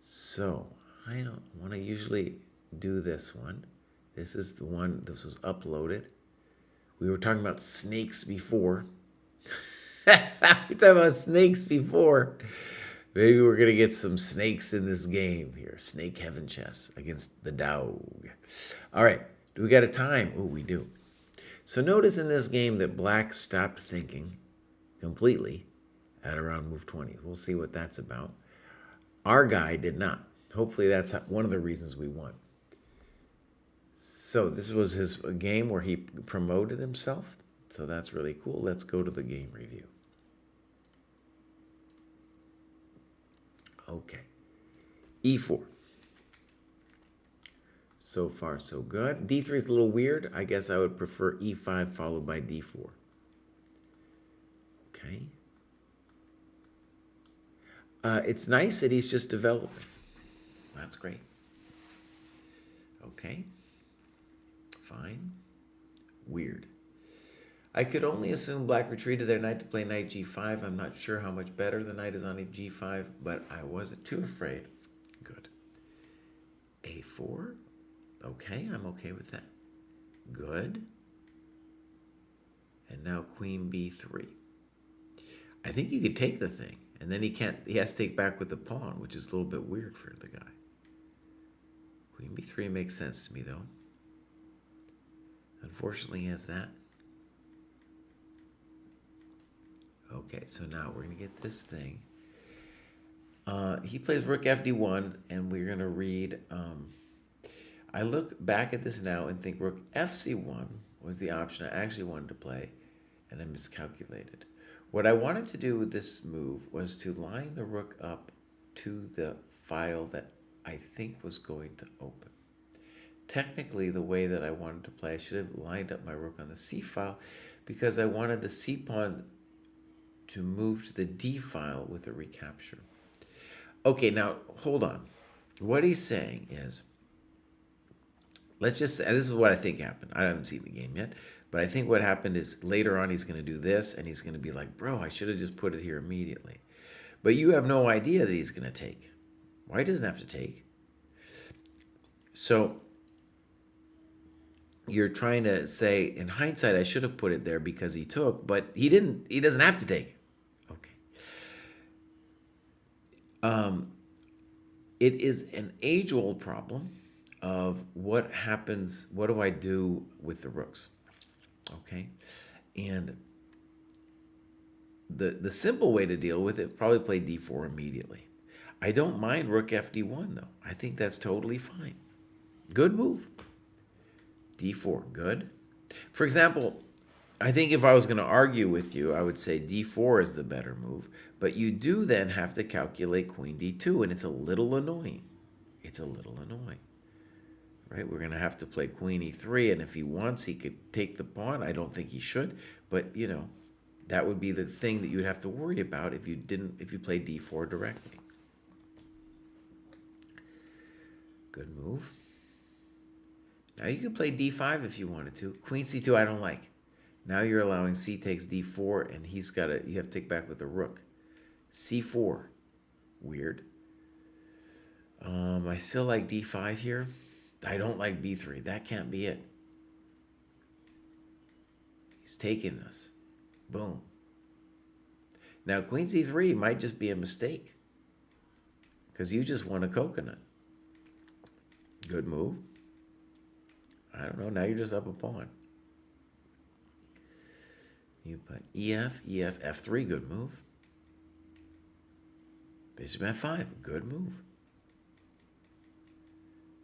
So, I don't want to usually do this one. This is the one that was uploaded. We were talking about snakes before. We talked about snakes before. Maybe we're going to get some snakes in this game here. Snake Heaven Chess against the dog. All right. Do we got a time? Oh, we do. So notice in this game that black stopped thinking completely at around move 20. We'll see what that's about. Our guy did not. Hopefully that's one of the reasons we won. So this was his game where he promoted himself. So that's really cool. Let's go to the game review. Okay. E4. So far, so good. D3 is a little weird. I guess I would prefer E5 followed by D4. Okay. It's nice that he's just developing. That's great. Okay. Fine. Weird. I could only assume black retreated their knight to play knight g5. I'm not sure how much better the knight is on g5, but I wasn't too afraid. Good. A4. Okay, I'm okay with that. Good. And now queen b3. I think you could take the thing, and then he has to take back with the pawn, which is a little bit weird for the guy. Queen b3 makes sense to me, though. Unfortunately, he has that. Okay, so now we're going to get this thing. He plays rook fd1, and we're going to read... I look back at this now and think rook fc1 was the option I actually wanted to play, and I miscalculated. What I wanted to do with this move was to line the rook up to the file that I think was going to open. Technically, the way that I wanted to play, I should have lined up my rook on the c file because I wanted the c pawn to move to the d file with a recapture. Okay, now hold on. What he's saying is, let's just say, this is what I think happened. I haven't seen the game yet, but I think what happened is later on he's going to do this, and he's going to be like, bro, I should have just put it here immediately. But you have no idea that he's going to take. Why he doesn't have to take? So you're trying to say, in hindsight, I should have put it there because he took, but he didn't. He doesn't have to take. Okay. It is an age-old problem of what happens, what do I do with the rooks? Okay. And the simple way to deal with it, probably play d4 immediately. I don't mind rook fd1 though. I think that's totally fine. Good move. d4, good. For example, I think if I was going to argue with you, I would say d4 is the better move, but you do then have to calculate queen d2, and it's a little annoying. It's a little annoying. Right? We're going to have to play queen e3, and if he wants, he could take the pawn. I don't think he should, but you know, that would be the thing that you would have to worry about if you played d4 directly. Good move. Now you can play d5 if you wanted to. Queen c2 I don't like. Now you're allowing c takes d4, and you have to take back with the rook. c4, weird. I still like d5 here. I don't like b3. That can't be it. He's taking this. Boom. Now queen c3 might just be a mistake because you just won a coconut. Good move. I don't know. Now you're just up a pawn. You put ef, f3, good move. Bishop f5, good move.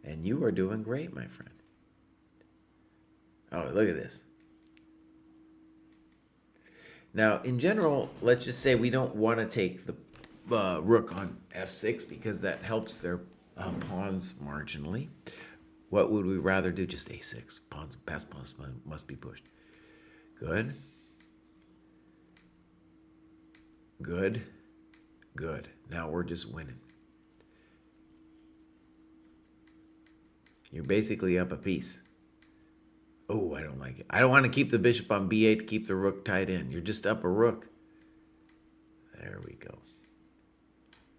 And you are doing great, my friend. Oh, look at this. Now, in general, let's just say we don't want to take the rook on f6 because that helps their pawns marginally. What would we rather do? Just a6. Past pawns must be pushed. Good. Good. Good. Now we're just winning. You're basically up a piece. Oh, I don't like it. I don't want to keep the bishop on b8 to keep the rook tied in. You're just up a rook. There we go.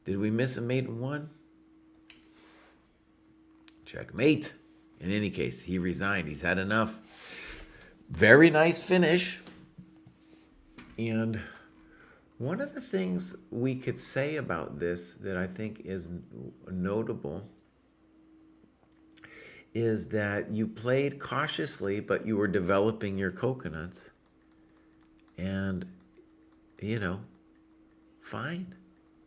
Did we miss a mate in one? Checkmate. In any case, he resigned. He's had enough. Very nice finish. And one of the things we could say about this that I think is notable is that you played cautiously, but you were developing your coconuts. And, you know, fine.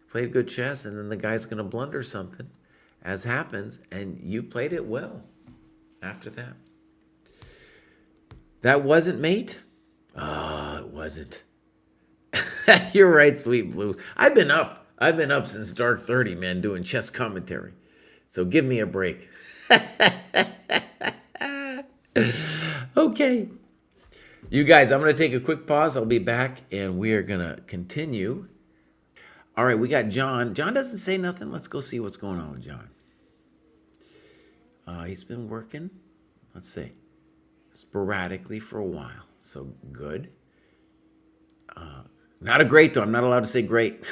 Played good chess, and then the guy's going to blunder something, as happens, and you played it well after that. That wasn't mate? Oh, it wasn't. You're right, Sweet Blues. I've been up since dark 30, man, doing chess commentary. So give me a break. Okay. You guys, I'm going to take a quick pause. I'll be back, and we are going to continue. All right, we got John. John doesn't say nothing. Let's go see what's going on with John. He's been working, let's see, sporadically for a while. So good. Not a great, though. I'm not allowed to say great.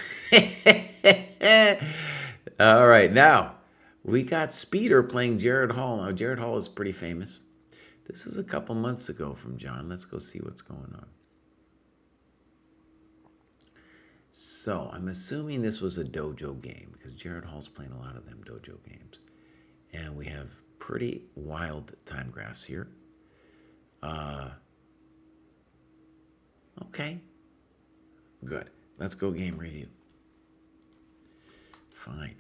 All right, now we got Speeder playing Jared Hall. Now, Jared Hall is pretty famous. This is a couple months ago from John. Let's go see what's going on. So I'm assuming this was a dojo game because Jared Hall's playing a lot of them dojo games. And we have pretty wild time graphs here. Okay. Good. Let's go game review. Fine.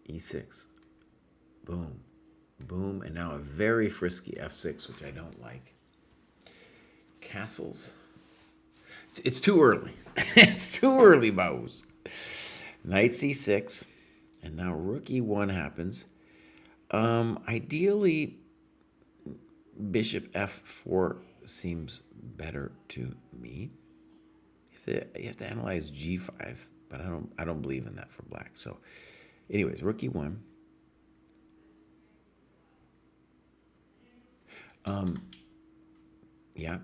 E6. Boom. Boom. And now a very frisky F6, which I don't like. Castles. It's too early. It's too early, Baus. Knight C6. And now rook E1 happens. Ideally, bishop F4 seems better to me. You have to analyze G5, but I don't believe in that for black. So, anyways, rook E1. Yeah.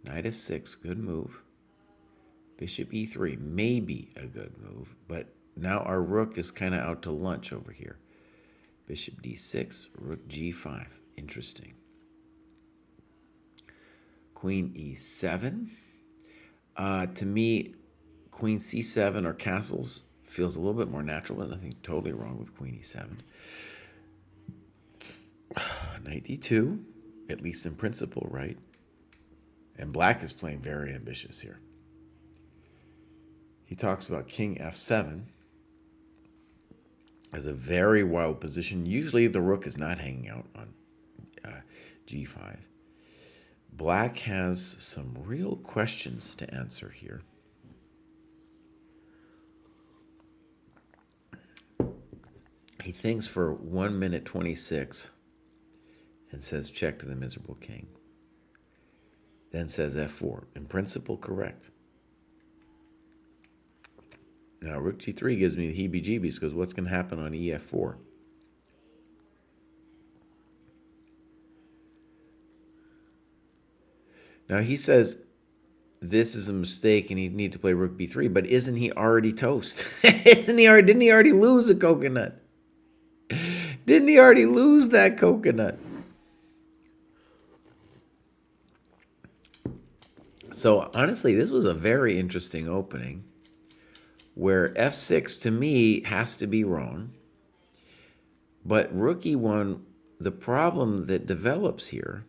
Knight F6, good move. Bishop E3, maybe a good move, but now our rook is kind of out to lunch over here. Bishop D6, rook G5, interesting. Queen E7. To me, Queen C7 or castles feels a little bit more natural, but nothing totally wrong with queen e7. Knight d2, at least in principle, right? And black is playing very ambitious here. He talks about king f7 as a very wild position. Usually the rook is not hanging out on g5. Black has some real questions to answer here. He thinks for 1 minute 26 and says check to the miserable king. Then says f4. In principle, correct. Now, rook g3 gives me the heebie-jeebies because what's going to happen on ef4? Now, he says this is a mistake and he'd need to play rook b3, but isn't he already toast? Didn't he already lose a coconut? Didn't he already lose that coconut? So, honestly, this was a very interesting opening where f6 to me has to be wrong. But rook e1, the problem that develops here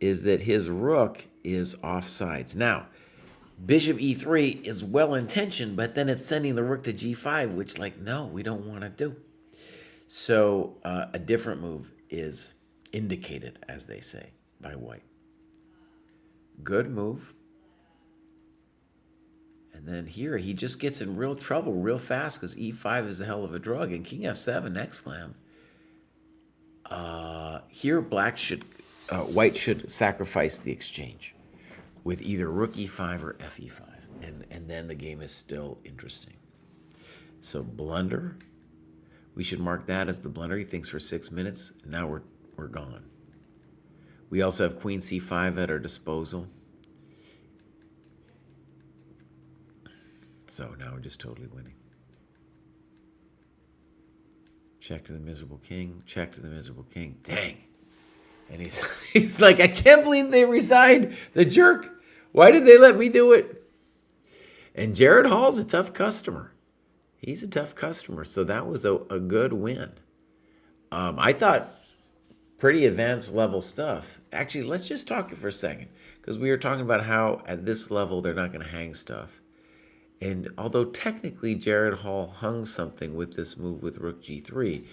is that his rook is offsides. Now, bishop e3 is well-intentioned, but then it's sending the rook to g5, which, like, no, we don't want to do. So a different move is indicated, as they say, by white. Good move. And then here, he just gets in real trouble real fast because e5 is a hell of a drug. And king f7, exclam. Here, white should sacrifice the exchange with either rook e5 or fe5. And then the game is still interesting. So blunder. We should mark that as the blunder. He thinks for 6 minutes. Now we're gone. We also have queen c5 at our disposal. So now we're just totally winning. Check to the miserable king. Check to the miserable king. Dang. And he's like, I can't believe they resigned. The jerk. Why did they let me do it? And Jared Hall's a tough customer. He's a tough customer. So that was a good win. I thought pretty advanced level stuff. Actually, let's just talk for a second. Because we were talking about how at this level they're not going to hang stuff. And although technically Jared Hall hung something with this move with rook g3,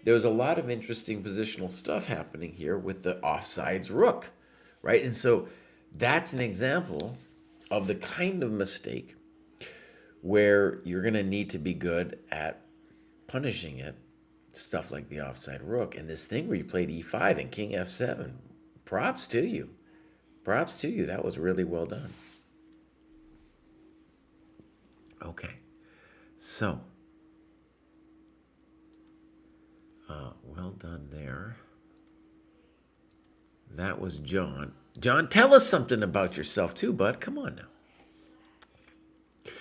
there was a lot of interesting positional stuff happening here with the offsides rook, right? And so that's an example of the kind of mistake where you're going to need to be good at punishing it, stuff like the offside rook. And this thing where you played e5 and king f7, props to you. Props to you. That was really well done. Okay, so, well done there. That was John. John, tell us something about yourself too, bud. Come on now.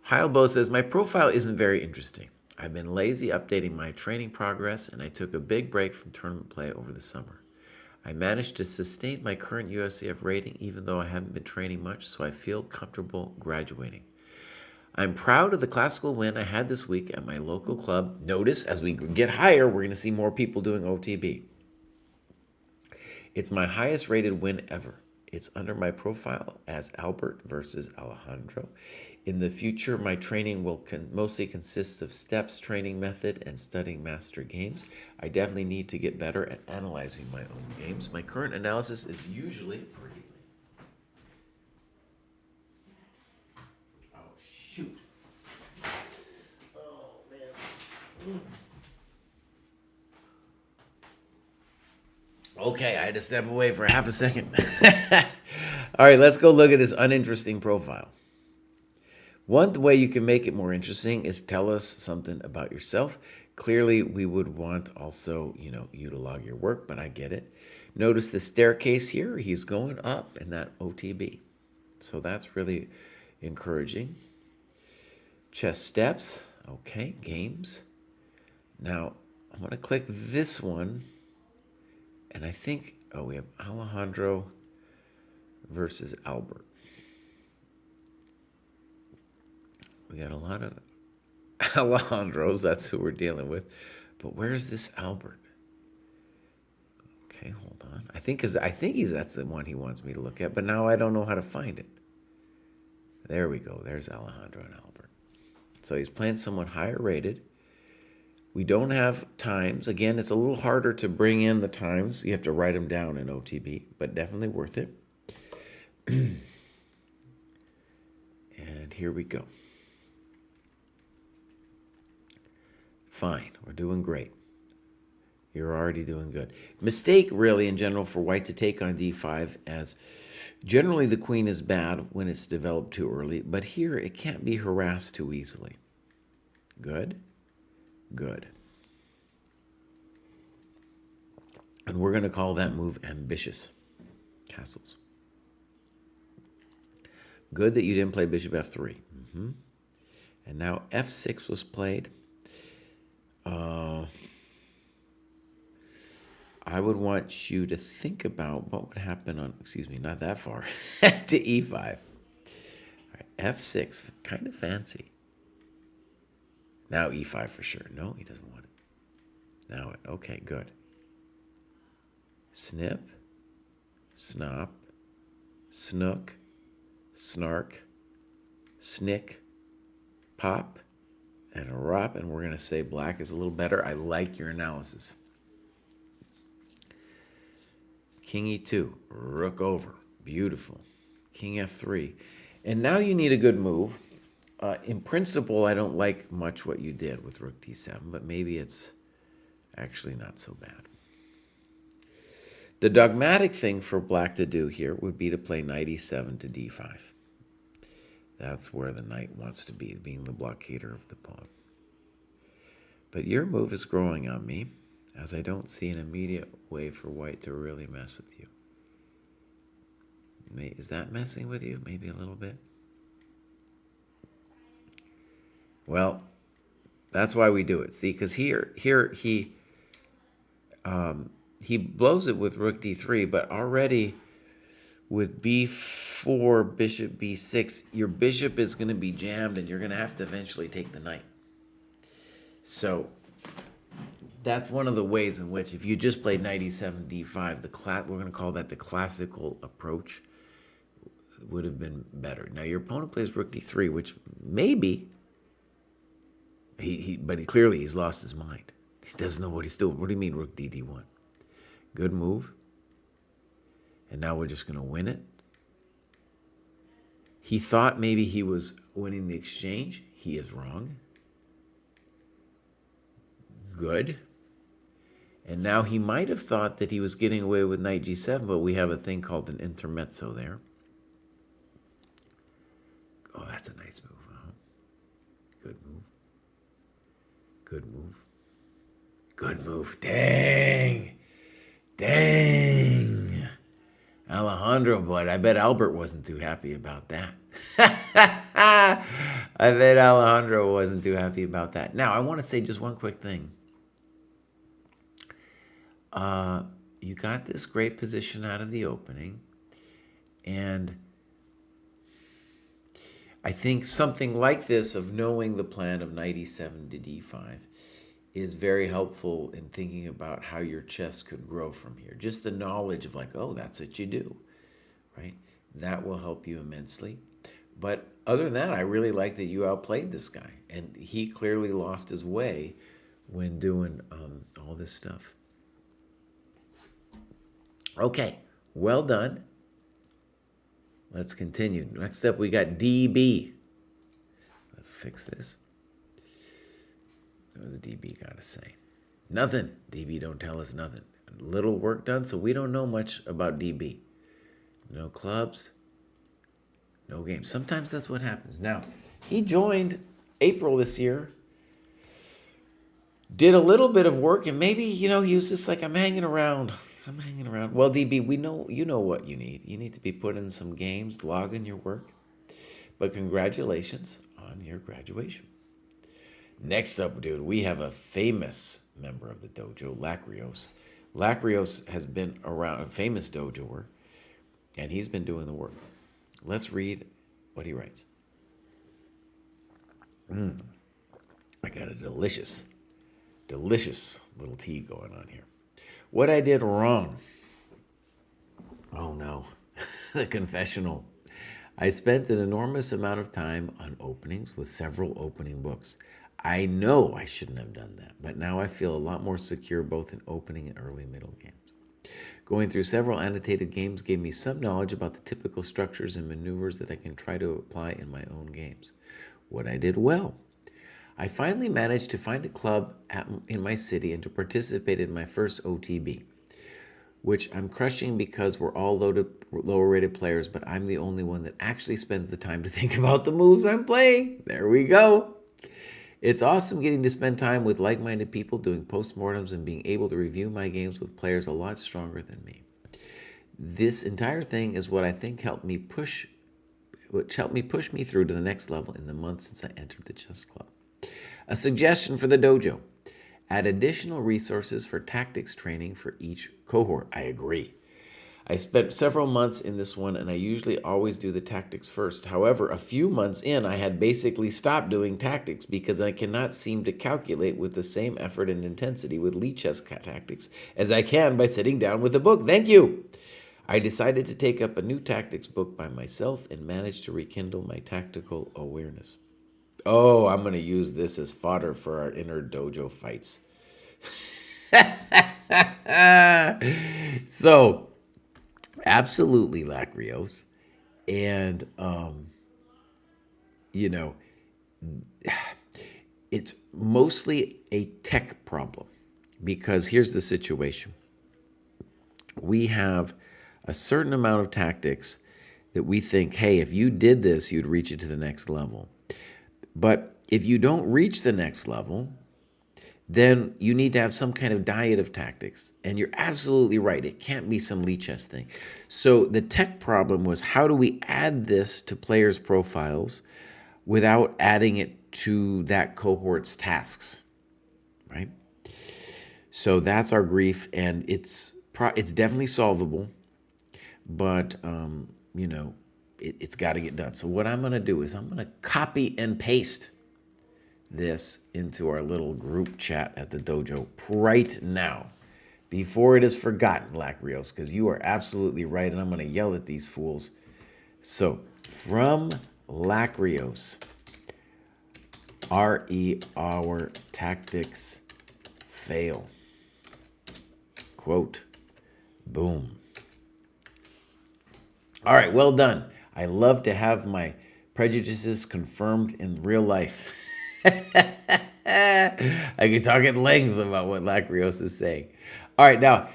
Heilbo says, my profile isn't very interesting. I've been lazy updating my training progress, and I took a big break from tournament play over the summer. I managed to sustain my current USCF rating even though I haven't been training much, so I feel comfortable graduating. I'm proud of the classical win I had this week at my local club. Notice, as we get higher, we're going to see more people doing OTB. It's my highest rated win ever. It's under my profile as Albert versus Alejandro. In the future, my training will mostly consist of steps, training method, and studying master games. I definitely need to get better at analyzing my own games. My current analysis is usually pretty. Oh, shoot. Oh, man. Okay, I had to step away for half a second. All right, let's go look at this uninteresting profile. One way you can make it more interesting is tell us something about yourself. Clearly, we would want also, you to log your work, but I get it. Notice the staircase here. He's going up in that OTB. So that's really encouraging. Chess steps. Okay, games. Now, I'm going to click this one. And I think, we have Alejandro versus Albert. We got a lot of Alejandro's, that's who we're dealing with. But where's this Albert? Okay, hold on. I think that's the one he wants me to look at, but now I don't know how to find it. There we go. There's Alejandro and Albert. So he's playing someone higher rated. We don't have times. Again, it's a little harder to bring in the times. You have to write them down in OTB, but definitely worth it. And here we go. Fine. We're doing great. You're already doing good. Mistake, really, in general, for white to take on d5, as generally the queen is bad when it's developed too early, but here it can't be harassed too easily. Good. Good. And we're going to call that move ambitious. Castles. Good that you didn't play bishop f3. And now f6 was played. I would want you to think about what would happen on, excuse me, not that far, to e5. All right, f6, kind of fancy. Now e5 for sure. No, he doesn't want it. Now it, okay, good. Snip, snop, snook, snark, snick, pop, and a rop, and we're going to say black is a little better. I like your analysis. King e2, rook over, beautiful. King f3, and now you need a good move. In principle, I don't like much what you did with rook d7, but maybe it's actually not so bad. The dogmatic thing for black to do here would be to play knight e7 to d5. That's where the knight wants to be, being the blockader of the pawn. But your move is growing on me, as I don't see an immediate way for white to really mess with you. Is that messing with you? Maybe a little bit? Well, that's why we do it. See, because here he blows it with rook d3, but already with b4, bishop b6, your bishop is going to be jammed, and you're going to have to eventually take the knight. So that's one of the ways in which, if you just played knight e7, d5, we're going to call that the classical approach, would have been better. Now, your opponent plays rook d3, which maybe, but clearly he's lost his mind. He doesn't know what he's doing. What do you mean rook d1? Good move. And now we're just going to win it. He thought maybe he was winning the exchange. He is wrong. Good. And now he might have thought that he was getting away with knight g7, but we have a thing called an intermezzo there. Oh, that's a nice move. Huh? Good move. Good move. Good move. Dang. Dang. Alejandro, but I bet Albert wasn't too happy about that. I bet Alejandro wasn't too happy about that. Now, I want to say just one quick thing. You got this great position out of the opening, and I think something like this of knowing the plan of knight e7 to d5 is very helpful in thinking about how your chess could grow from here. Just the knowledge of like, oh, that's what you do, right? That will help you immensely. But other than that, I really like that you outplayed this guy. And he clearly lost his way when doing all this stuff. Okay, well done. Let's continue. Next up, we got DB. Let's fix this. What does DB got to say? Nothing. DB don't tell us nothing. Little work done, so we don't know much about DB. No clubs, no games. Sometimes that's what happens. Now, he joined April this year, did a little bit of work, and maybe, he was just like, I'm hanging around. Well, DB, you know what you need. You need to be put in some games, log in your work. But congratulations on your graduation. Next up, dude, we have a famous member of the dojo, Lacrios. Lacrios has been around, a famous dojoer, and he's been doing the work. Let's read what he writes. I got a delicious little tea going on here. What I did wrong. Oh no, the confessional. I spent an enormous amount of time on openings with several opening books. I know I shouldn't have done that, but now I feel a lot more secure both in opening and early middle games. Going through several annotated games gave me some knowledge about the typical structures and maneuvers that I can try to apply in my own games. What I did well. I finally managed to find a club in my city and to participate in my first OTB, which I'm crushing because we're all lower rated players, but I'm the only one that actually spends the time to think about the moves I'm playing. There we go. It's awesome getting to spend time with like-minded people, doing postmortems, and being able to review my games with players a lot stronger than me. This entire thing is what I think helped me push me through to the next level in the months since I entered the chess club. A suggestion for the dojo. Add additional resources for tactics training for each cohort. I agree. I spent several months in this one, and I usually always do the tactics first. However, a few months in, I had basically stopped doing tactics because I cannot seem to calculate with the same effort and intensity with lead chess tactics as I can by sitting down with a book. Thank you. I decided to take up a new tactics book by myself and managed to rekindle my tactical awareness. Oh, I'm going to use this as fodder for our inner dojo fights. So, absolutely, Lacrios. And, it's mostly a tech problem because here's the situation. We have a certain amount of tactics that we think, hey, if you did this, you'd reach it to the next level. But if you don't reach the next level, then you need to have some kind of diet of tactics. And you're absolutely right. It can't be some lead chess thing. So the tech problem was, how do we add this to players' profiles without adding it to that cohort's tasks, right? So that's our grief, and it's definitely solvable, but, it's got to get done. So what I'm going to do is I'm going to copy and paste this into our little group chat at the dojo right now before it is forgotten, Lacrios, because you are absolutely right, and I'm going to yell at these fools. So from Lacrios, R.E. our tactics fail. Quote, boom. All right, well done. I love to have my prejudices confirmed in real life. I could talk at length about what Lacrios is saying. All right, now,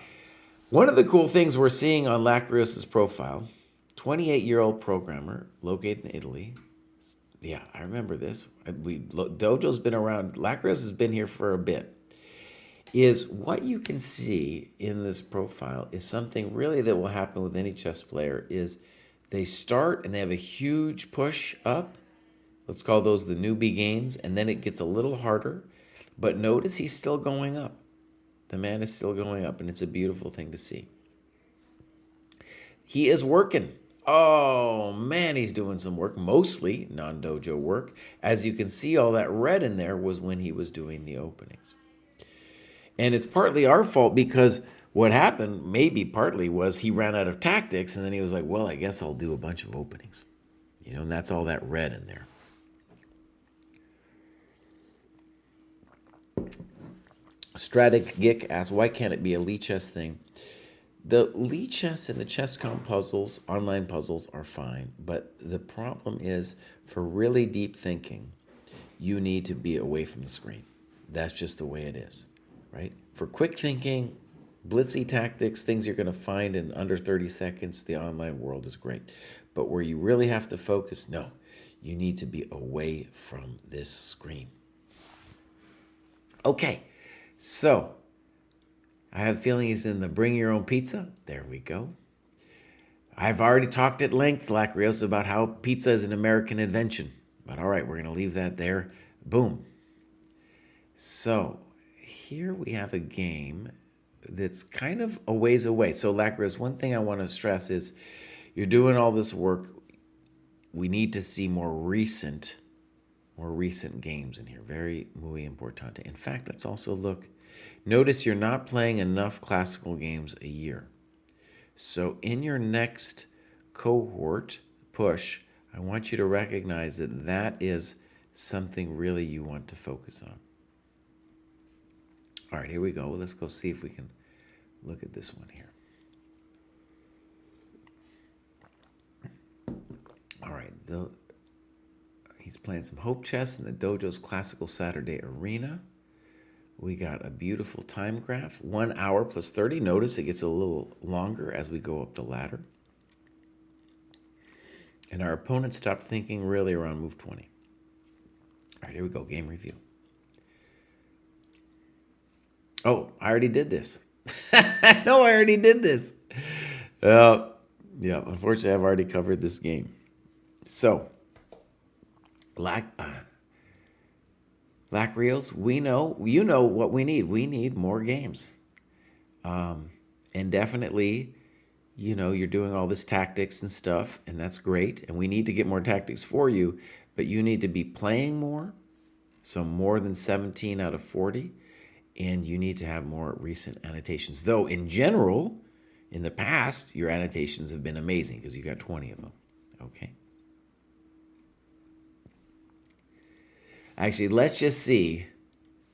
one of the cool things we're seeing on Lacrios' profile, 28-year-old programmer located in Italy. Yeah, I remember this. Dojo's been around. Lacrios has been here for a bit. Is what you can see in this profile is something really that will happen with any chess player is they start and they have a huge push up. Let's call those the newbie gains, and then it gets a little harder. But notice he's still going up. The man is still going up, and it's a beautiful thing to see. He is working. Oh, man, he's doing some work, mostly non-dojo work. As you can see, all that red in there was when he was doing the openings. And it's partly our fault because what happened, maybe partly, was he ran out of tactics, and then he was like, well, I guess I'll do a bunch of openings. And that's all that red in there. Stratic Gick asks, why can't it be a lead chess thing? The lead chess and the ChessCom puzzles, online puzzles, are fine. But the problem is, for really deep thinking, you need to be away from the screen. That's just the way it is, right? For quick thinking, blitzy tactics, things you're going to find in under 30 seconds, the online world is great. But where you really have to focus, no, you need to be away from this screen. Okay, so I have a feeling he's in the bring your own pizza. There we go. I've already talked at length, Lacrios, about how pizza is an American invention. But all right, we're going to leave that there. Boom. So here we have a game that's kind of a ways away. So Lacrios, one thing I want to stress is you're doing all this work. We need to see more recent more recent games in here. Very muy importante. In fact, let's also look. Notice you're not playing enough classical games a year. So in your next cohort push, I want you to recognize that that is something really you want to focus on. All right, here we go. Let's go see if we can look at this one here. All right, he's playing some Hope Chess in the Dojo's Classical Saturday Arena. We got a beautiful time graph, 1 hour plus 30. Notice it gets a little longer as we go up the ladder. And our opponent stopped thinking really around move 20. All right, here we go, game review. Oh, I already did this. No, I already did this. Yeah, unfortunately, I've already covered this game. So, Lacrios, you know what we need. We need more games. And definitely, you're doing all this tactics and stuff, and that's great. And we need to get more tactics for you, but you need to be playing more, so more than 17 out of 40, and you need to have more recent annotations. Though, in general, in the past, your annotations have been amazing because you got 20 of them, okay? Actually, let's just see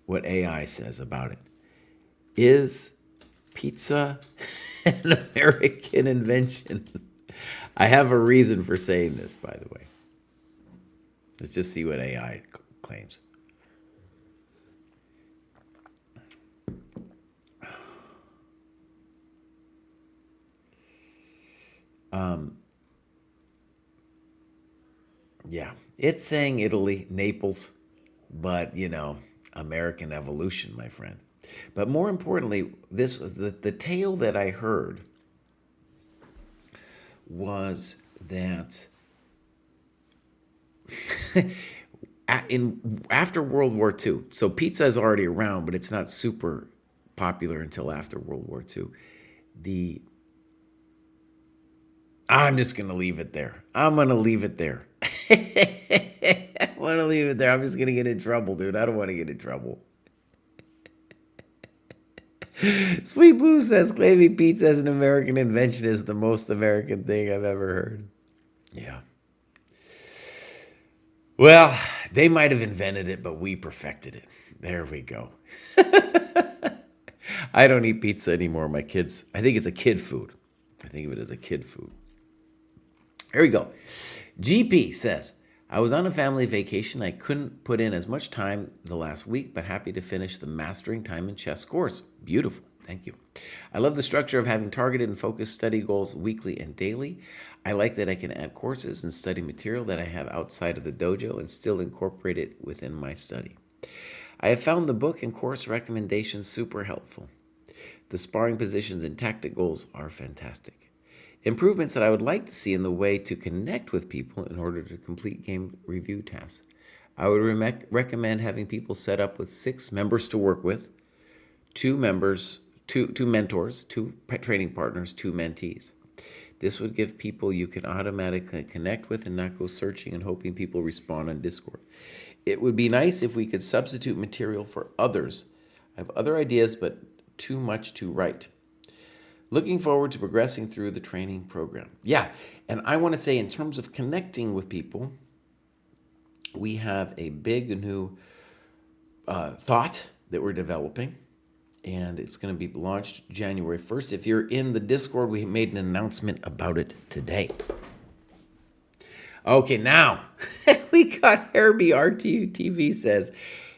what AI says about it. Is pizza an American invention? I have a reason for saying this, by the way. Let's just see what AI claims. Yeah, it's saying Italy, Naples, but, American evolution, my friend. But more importantly, this was the tale that I heard was that after World War II, so pizza is already around, but it's not super popular until after World War II. I'm just going to leave it there. I'm going to leave it there. I want to leave it there. I'm just going to get in trouble, dude. I don't want to get in trouble. Sweet Blue says claiming pizza as an American invention is the most American thing I've ever heard. Yeah. Well, they might have invented it, but we perfected it. There we go. I don't eat pizza anymore. My kids, I think it's a kid food. I think of it as a kid food. Here we go. GP says, I was on a family vacation. I couldn't put in as much time the last week, but happy to finish the Mastering Time in Chess course. Beautiful. Thank you. I love the structure of having targeted and focused study goals weekly and daily. I like that I can add courses and study material that I have outside of the dojo and still incorporate it within my study. I have found the book and course recommendations super helpful. The sparring positions and tactic goals are fantastic. Improvements that I would like to see in the way to connect with people in order to complete game review tasks. I would recommend having people set up with 6 members to work with, 2 mentors, 2 training partners, 2 mentees. This would give people you can automatically connect with and not go searching and hoping people respond on Discord. It would be nice if we could substitute material for others. I have other ideas, but too much to write. Looking forward to progressing through the training program. Yeah, and I want to say in terms of connecting with people, we have a big new thought that we're developing, and it's going to be launched January 1st. If you're in the Discord, we made an announcement about it today. Okay, now, we got Herbie RTTV says,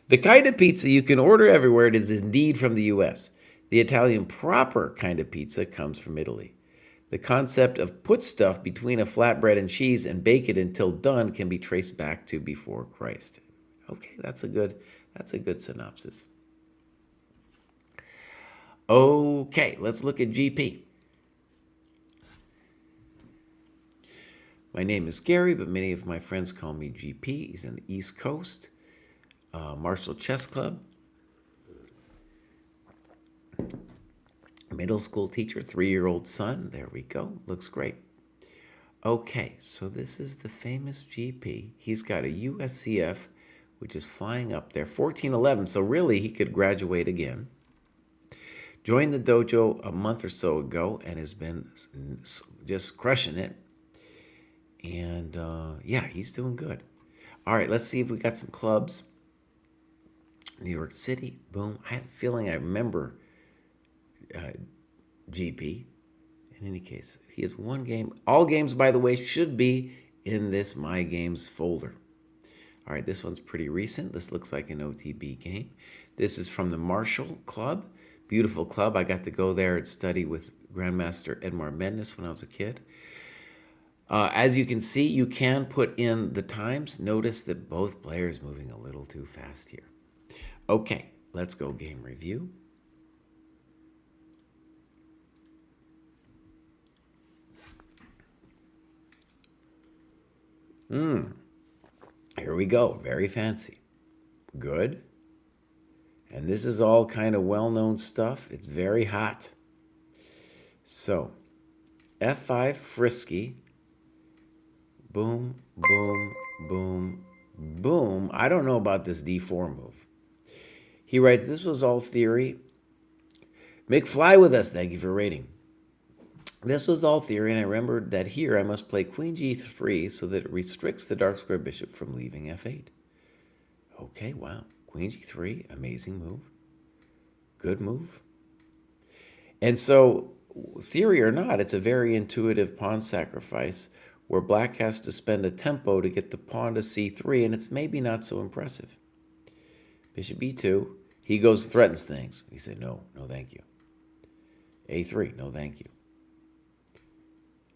the kind of pizza you can order everywhere is indeed from the U.S. The Italian proper kind of pizza comes from Italy. The concept of put stuff between a flatbread and cheese and bake it until done can be traced back to before Christ. Okay, that's a good synopsis. Okay, let's look at GP. My name is Gary, but many of my friends call me GP. He's on the East Coast. Marshall Chess Club. Middle school teacher, 3-year-old son. There we go. Looks great. Okay, so this is the famous GP. He's got a USCF which is flying up there. 1411, so really he could graduate again. Joined the dojo a month or so ago and has been just crushing it. And yeah, he's doing good. All right, let's see if we got some clubs. New York City, boom. I have a feeling I remember GP. In any case, he has one game. All games, by the way, should be in this My Games folder. All right, this one's pretty recent. This looks like an OTB game. This is from the Marshall Club. Beautiful club. I got to go there and study with Grandmaster Edmar Mendes when I was a kid. As you can see, you can put in the times. Notice that both players moving a little too fast here. Okay, let's go game review. Here we go. Very fancy. Good. And this is all kind of well-known stuff. It's very hot. So, F5 frisky. Boom, boom, boom, boom. I don't know about this D4 move. He writes, this was all theory. Mick, fly with us. Thank you for rating. This was all theory, and I remembered that here I must play Queen G3 so that it restricts the dark square bishop from leaving F8. Okay, wow. Queen G3, amazing move. Good move. And so, theory or not, it's a very intuitive pawn sacrifice where black has to spend a tempo to get the pawn to C3, and it's maybe not so impressive. Bishop B2, he goes, threatens things. He said, no, no thank you. A3, no thank you.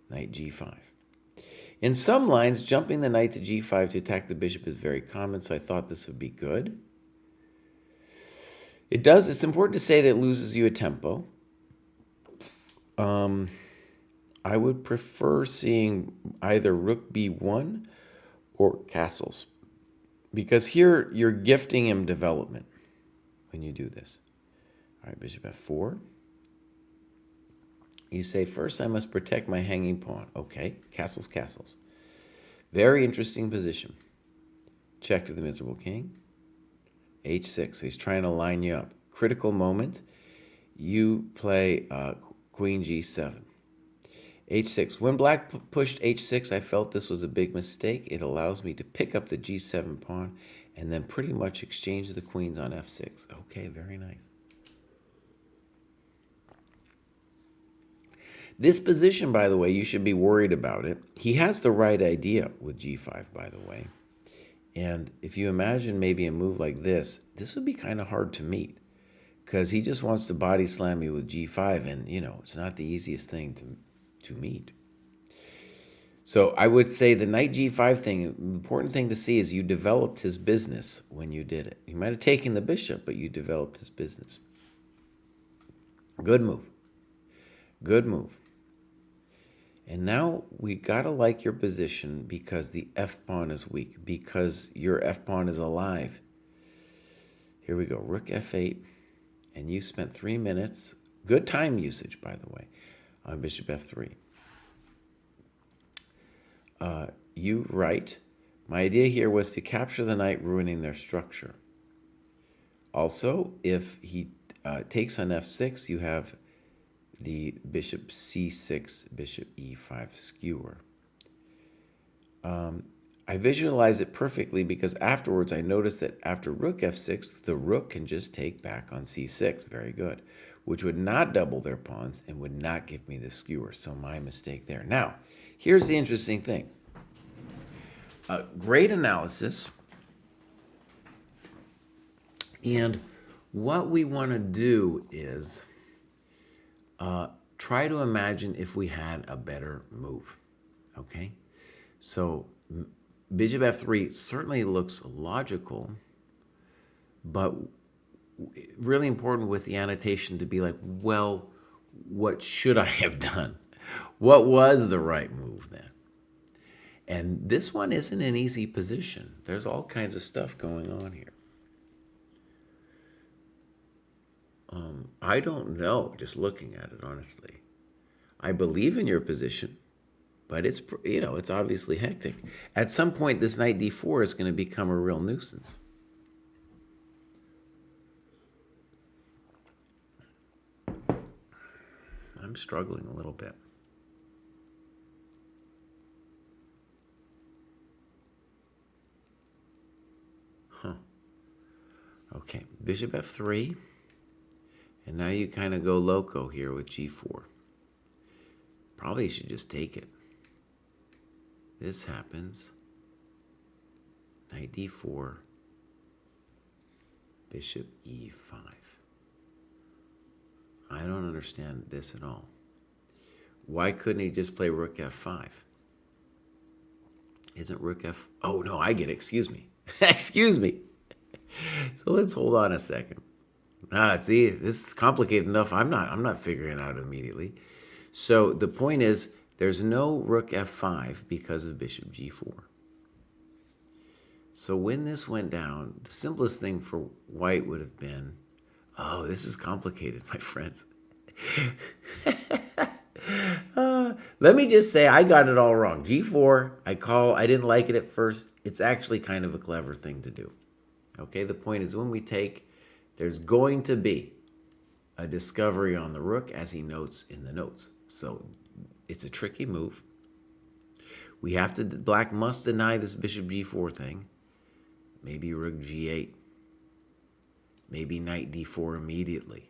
Knight G5. In some lines, jumping the knight to G5 to attack the bishop is very common, so I thought this would be good. It does, it's important to say that it loses you a tempo. I would prefer seeing either rook B1 or castles, because here you're gifting him development when you do this. All right, bishop F4. You say, first I must protect my hanging pawn. Okay, castles, castles. Very interesting position. Check to the miserable king. H6, he's trying to line you up. Critical moment. You play Queen G7. H6. When black pushed H6, I felt this was a big mistake. It allows me to pick up the G7 pawn and then pretty much exchange the queens on F6. Okay, very nice. This position, by the way, you should be worried about it. He has the right idea with G5, by the way. And if you imagine maybe a move like this, this would be kind of hard to meet because he just wants to body slam you with G5, and, you know, it's not the easiest thing to meet. So I would say the knight G5 thing, the important thing to see is you developed his business when you did it. You might have taken the bishop, but you developed his business. Good move. Good move. And now we gotta like your position because the f-pawn is weak, because your f-pawn is alive. Here we go, rook f8, and you spent 3 minutes, good time usage, by the way, on bishop f3. You write, my idea here was to capture the knight, ruining their structure. Also, if he takes on f6, you have the bishop c6, bishop e5 skewer. I visualize it perfectly because afterwards I noticed that after rook f6, the rook can just take back on c6. Very good. Which would not double their pawns and would not give me the skewer. So my mistake there. Now, here's the interesting thing. Great analysis. And what we want to do is try to imagine if we had a better move, okay? So bishop f3 certainly looks logical, but really important with the annotation to be like, well, what should I have done? What was the right move then? And this one isn't an easy position. There's all kinds of stuff going on here. I don't know, just looking at it, honestly. I believe in your position, but it's obviously hectic. At some point, this knight d4 is going to become a real nuisance. I'm struggling a little bit. Huh. Okay, bishop f3. And now you kind of go loco here with g4. Probably should just take it. This happens. Knight d4. Bishop e5. I don't understand this at all. Why couldn't he just play rook f5? Isn't rook f... Oh, no, I get it. Excuse me. Excuse me. So let's hold on a second. See, this is complicated enough. I'm not figuring it out immediately. So the point is, there's no rook f5 because of bishop g4. So when this went down, the simplest thing for white would have been, oh, this is complicated, my friends. Let me just say I got it all wrong. G4, I didn't like it at first. It's actually kind of a clever thing to do. Okay, the point is when we take, there's going to be a discovery on the rook as he notes in the notes. So it's a tricky move. Black must deny this bishop g4 thing. Maybe rook g8. Maybe knight d4 immediately.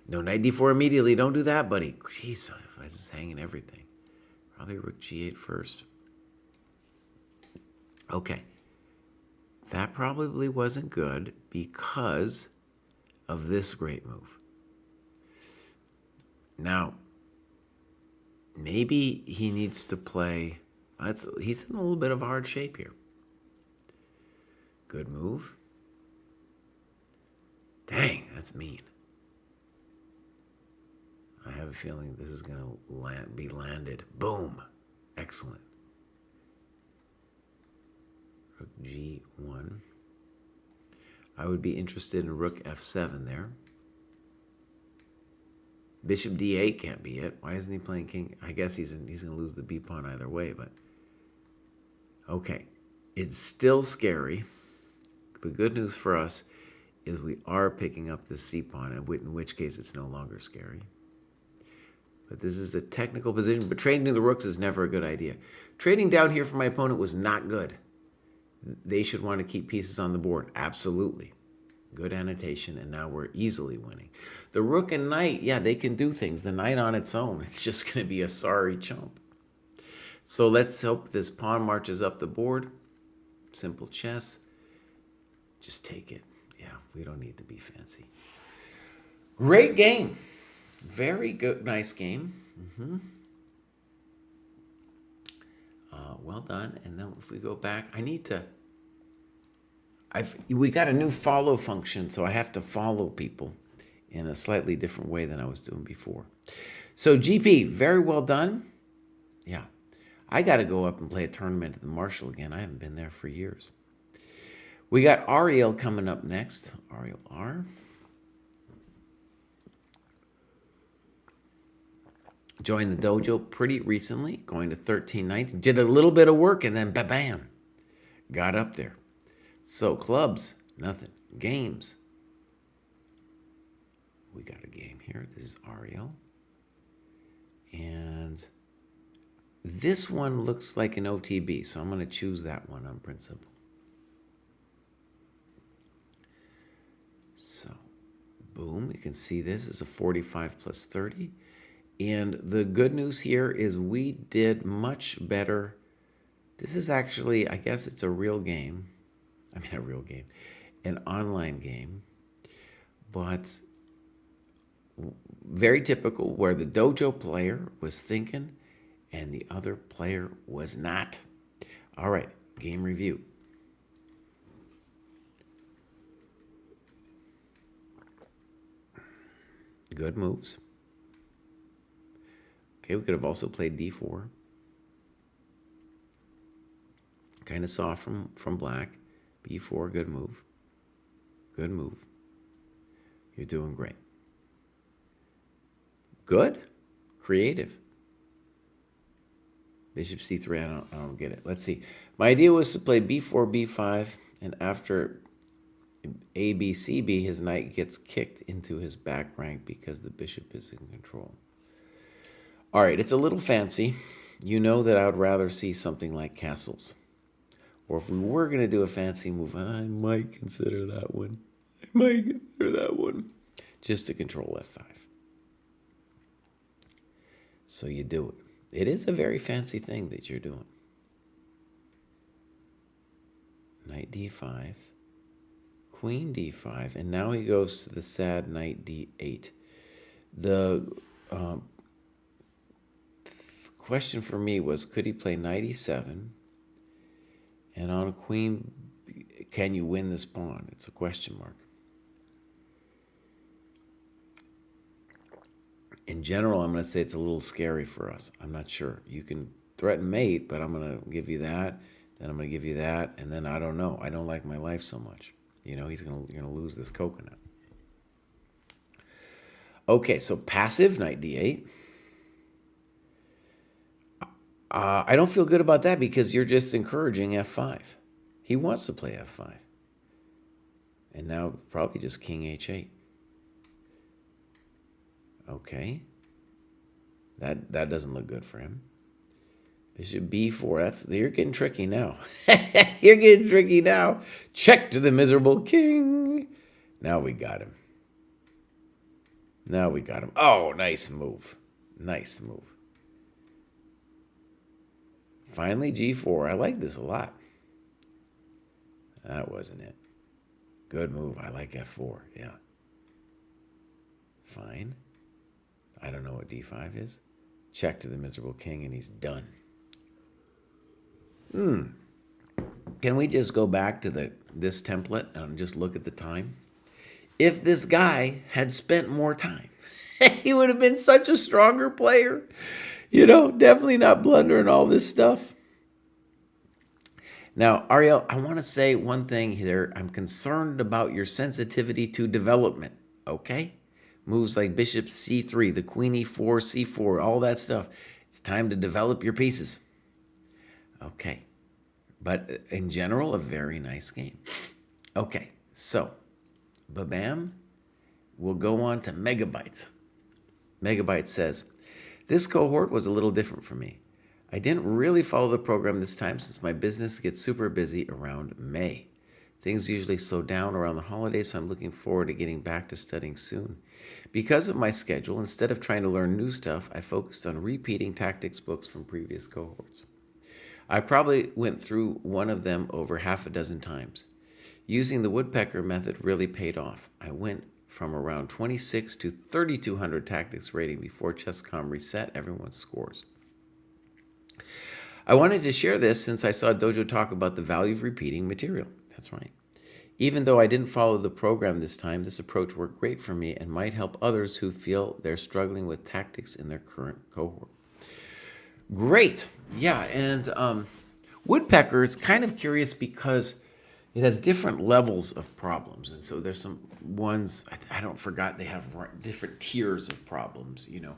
No, knight d4 immediately. Don't do that, buddy. Jeez, I was just hanging everything. Probably rook g8 first. Okay. That probably wasn't good because of this great move. Now, maybe he needs to play... He's in a little bit of hard shape here. Good move. Dang, that's mean. I have a feeling this is going to be landed. Boom. Excellent. Rook g1. I would be interested in rook f7 there. Bishop d8 can't be it. Why isn't he playing king? I guess he's going to lose the b pawn either way, but okay. It's still scary. The good news for us is we are picking up the c pawn, in which case it's no longer scary. But this is a technical position, but trading to the rooks is never a good idea. Trading down here for my opponent was not good. They should want to keep pieces on the board. Absolutely. Good annotation, and now we're easily winning. The rook and knight, yeah, they can do things. The knight on its own, it's just going to be a sorry chump. So let's hope this pawn marches up the board. Simple chess. Just take it. Yeah, we don't need to be fancy. Great game. Very good, nice game. Well done. And then if we go back, we got a new follow function, so I have to follow people in a slightly different way than I was doing before. So GP, very well done. Yeah, I got to go up and play a tournament at the Marshall again. I haven't been there for years. We got Ariel coming up next. Ariel R. Joined the dojo pretty recently, going to 13-19. Did a little bit of work and then bam, got up there. So clubs, nothing. Games. We got a game here. This is Ariel. And this one looks like an OTB, so I'm going to choose that one on principle. So, boom, you can see this is a 45 plus 30. And the good news here is we did much better. This is actually, I guess it's a real game. I mean, a real game. An online game. But very typical where the dojo player was thinking and the other player was not. All right, game review. Good moves. Okay, we could have also played d4. Kind of soft from black. b4, good move. Good move. You're doing great. Good. Creative. Bishop c3, I don't get it. Let's see. My idea was to play b4, b5, and after ABCB, his knight gets kicked into his back rank because the bishop is in control. All right, it's a little fancy. You know that I would rather see something like castles. Or if we were going to do a fancy move, I might consider that one. Just to control F5. So you do it. It is a very fancy thing that you're doing. Knight D5. Queen D5. And now he goes to the sad knight D8. The question for me was, could he play knight E7? And on a queen, can you win this pawn? It's a question mark. In general, I'm going to say it's a little scary for us. I'm not sure. You can threaten mate, but I'm going to give you that, then I'm going to give you that, and then I don't know. I don't like my life so much. You know, you're going to lose this coconut. Okay, so passive, knight D8. I don't feel good about that because you're just encouraging F5. He wants to play F5. And now probably just king H8. Okay. That doesn't look good for him. Bishop B4. You're getting tricky now. You're getting tricky now. Check to the miserable king. Now we got him. Oh, nice move. Nice move. Finally, G4. I like this a lot. That wasn't it. Good move. I like F4. Yeah. Fine. I don't know what D5 is. Check to the miserable king, and he's done. Can we just go back to this template and just look at the time? If this guy had spent more time, he would have been such a stronger player. You know, definitely not blundering all this stuff. Now, Ariel, I want to say one thing here. I'm concerned about your sensitivity to development, okay? Moves like bishop C3, the queen E4, C4, all that stuff. It's time to develop your pieces. Okay. But in general, a very nice game. Okay, so, babam, we'll go on to Megabyte. Megabyte says, this cohort was a little different for me. I didn't really follow the program this time since my business gets super busy around May. Things usually slow down around the holidays, so I'm looking forward to getting back to studying soon. Because of my schedule, instead of trying to learn new stuff, I focused on repeating tactics books from previous cohorts. I probably went through one of them over half a dozen times. Using the woodpecker method really paid off. I went from around 26 to 3,200 tactics rating before ChessCom reset everyone's scores. I wanted to share this since I saw Dojo talk about the value of repeating material. That's right. Even though I didn't follow the program this time, this approach worked great for me and might help others who feel they're struggling with tactics in their current cohort. Great. Yeah, and woodpecker is kind of curious because it has different levels of problems. And so there's some ones, I don't forgot, they have different tiers of problems, you know.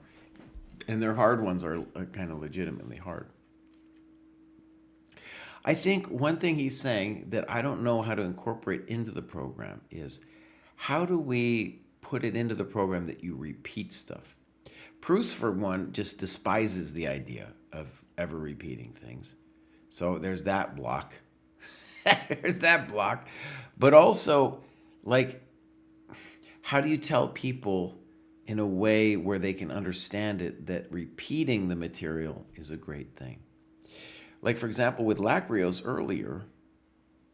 And their hard ones are kind of legitimately hard. I think one thing he's saying that I don't know how to incorporate into the program is, how do we put it into the program that you repeat stuff? Pruess, for one, just despises the idea of ever repeating things. So there's that block. There's that block. But also, like, how do you tell people in a way where they can understand it that repeating the material is a great thing? Like, for example, with Lacrios earlier,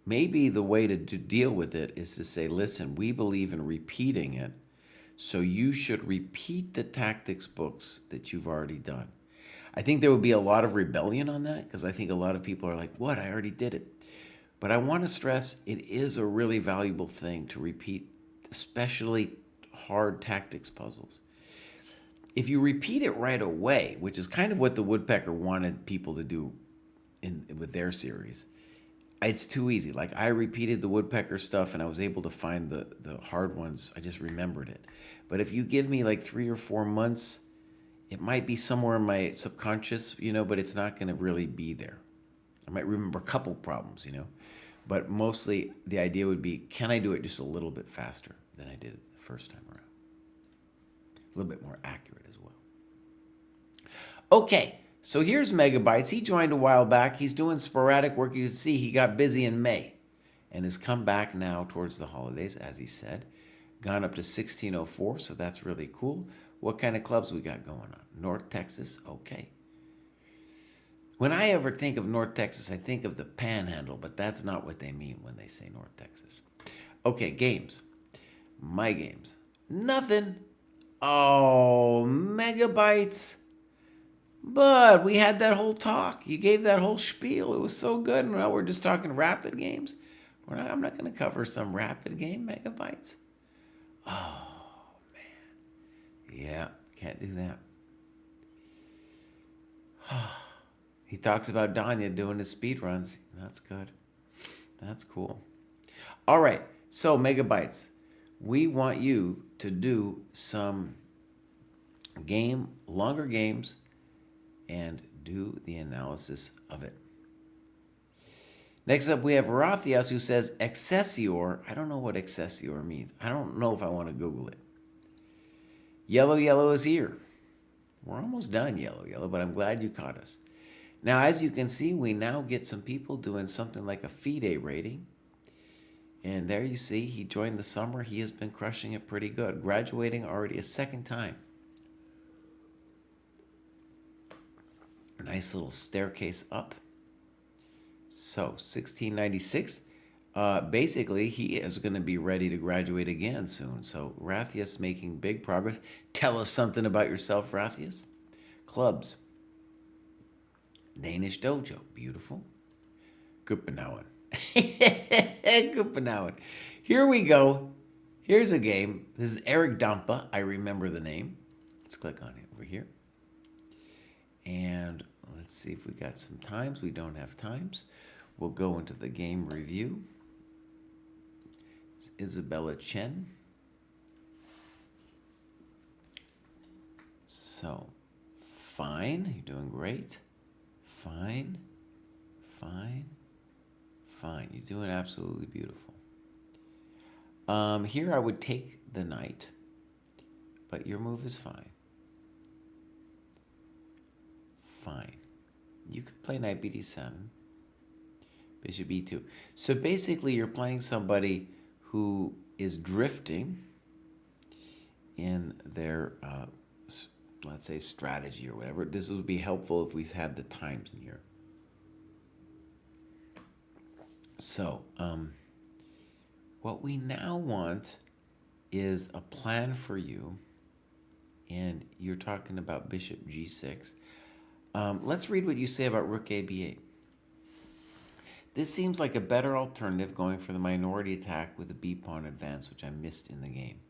maybe the way to deal with it is to say, listen, we believe in repeating it, so you should repeat the tactics books that you've already done. I think there would be a lot of rebellion on that, because I think a lot of people are like, what, I already did it. But I want to stress it is a really valuable thing to repeat, especially hard tactics puzzles. If you repeat it right away, which is kind of what the woodpecker wanted people to do with their series, it's too easy. Like, I repeated the woodpecker stuff and I was able to find the hard ones. I just remembered it. But if you give me like 3 or 4 months, it might be somewhere in my subconscious, you know, but it's not going to really be there. I might remember a couple problems, you know. But mostly the idea would be, can I do it just a little bit faster than I did it the first time around? A little bit more accurate as well. Okay, so here's Megabytes. He joined a while back. He's doing sporadic work. You can see he got busy in May and has come back now towards the holidays, as he said. Gone up to 1604, so that's really cool. What kind of clubs we got going on? North Texas, okay. When I ever think of North Texas, I think of the Panhandle, but that's not what they mean when they say North Texas. Okay, games. My games. Nothing. Oh, Megabytes. But we had that whole talk. You gave that whole spiel. It was so good. And now we're just talking rapid games. I'm not going to cover some rapid game, Megabytes. Oh, man. Yeah, can't do that. He talks about Danya doing his speed runs. That's good. That's cool. All right. So, Megabytes, we want you to do some longer games and do the analysis of it. Next up, we have Rathias, who says Excelsior. I don't know what Excelsior means. I don't know if I want to Google it. Yellow is here. We're almost done, Yellow, but I'm glad you caught us. Now, as you can see, we now get some people doing something like a FIDE rating. And there you see, he joined the summer. He has been crushing it pretty good. Graduating already a second time. A nice little staircase up. So, 1696. Basically, he is going to be ready to graduate again soon. So, Rathias making big progress. Tell us something about yourself, Rathias. Clubs. Danish Dojo. Beautiful. Kuppenauen. Kuppenauen. Here we go. Here's a game. This is Eric Dampa. I remember the name. Let's click on it over here. And let's see if we got some times. We don't have times. We'll go into the game review. It's Isabella Chen. So, fine. You're doing great. Fine. You're doing absolutely beautiful. Here I would take the knight, but your move is fine. You could play knight bd7, bishop e2. So basically you're playing somebody who is drifting in their, let's say, strategy or whatever. This would be helpful if we had the times in here. So, what we now want is a plan for you, and you're talking about bishop g6. Let's read what you say about rook a b8. This seems like a better alternative, going for the minority attack with the b-pawn advance, which I missed in the game.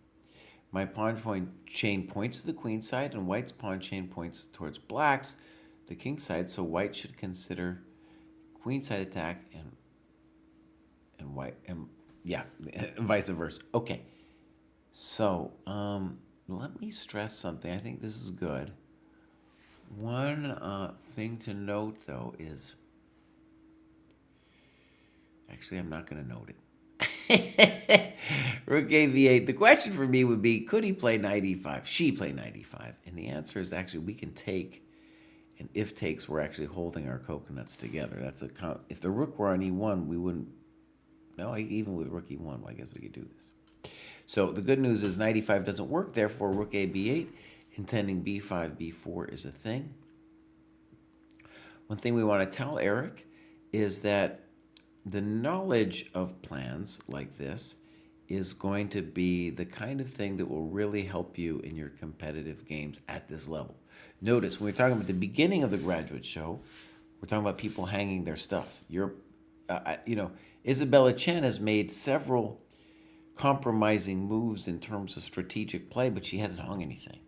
My pawn chain points to the queen side, and white's pawn chain points towards black's, the king side, so white should consider queen side attack and white, and yeah, vice versa. Okay, so let me stress something. I think this is good. One thing to note, though, is actually I'm not going to note it. Rook a8. The question for me would be, could he play knight e5? She play knight e5, and the answer is actually we can take. And if takes, we're actually holding our coconuts together. That's if the rook were on e1, we wouldn't. No, even with rook e1, well, I guess we could do this. So the good news is knight e5 doesn't work. Therefore, rook a b8, intending b5, b4 is a thing. One thing we want to tell Eric is that the knowledge of plans like this is going to be the kind of thing that will really help you in your competitive games at this level. Notice, when we're talking about the beginning of the graduate show, we're talking about people hanging their stuff. Isabella Chen has made several compromising moves in terms of strategic play, but she hasn't hung anything.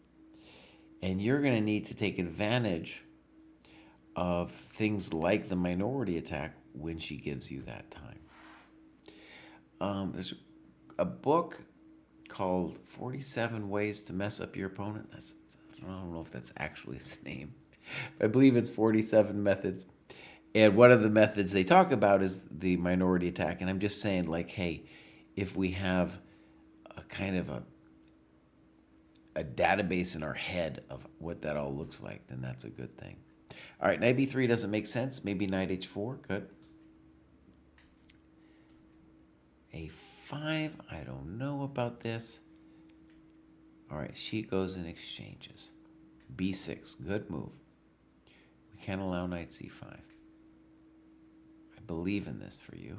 And you're going to need to take advantage of things like the minority attack when she gives you that time. There's a book called 47 Ways to Mess Up Your Opponent. I don't know if that's actually its name, but I believe it's 47 methods. And one of the methods they talk about is the minority attack. And I'm just saying, like, hey, if we have a kind of a database in our head of what that all looks like, then that's a good thing. All right, knight b3 doesn't make sense. Maybe knight h4, good. a5, I don't know about this. All right, she goes and exchanges. b6, good move. We can't allow knight c5. I believe in this for you.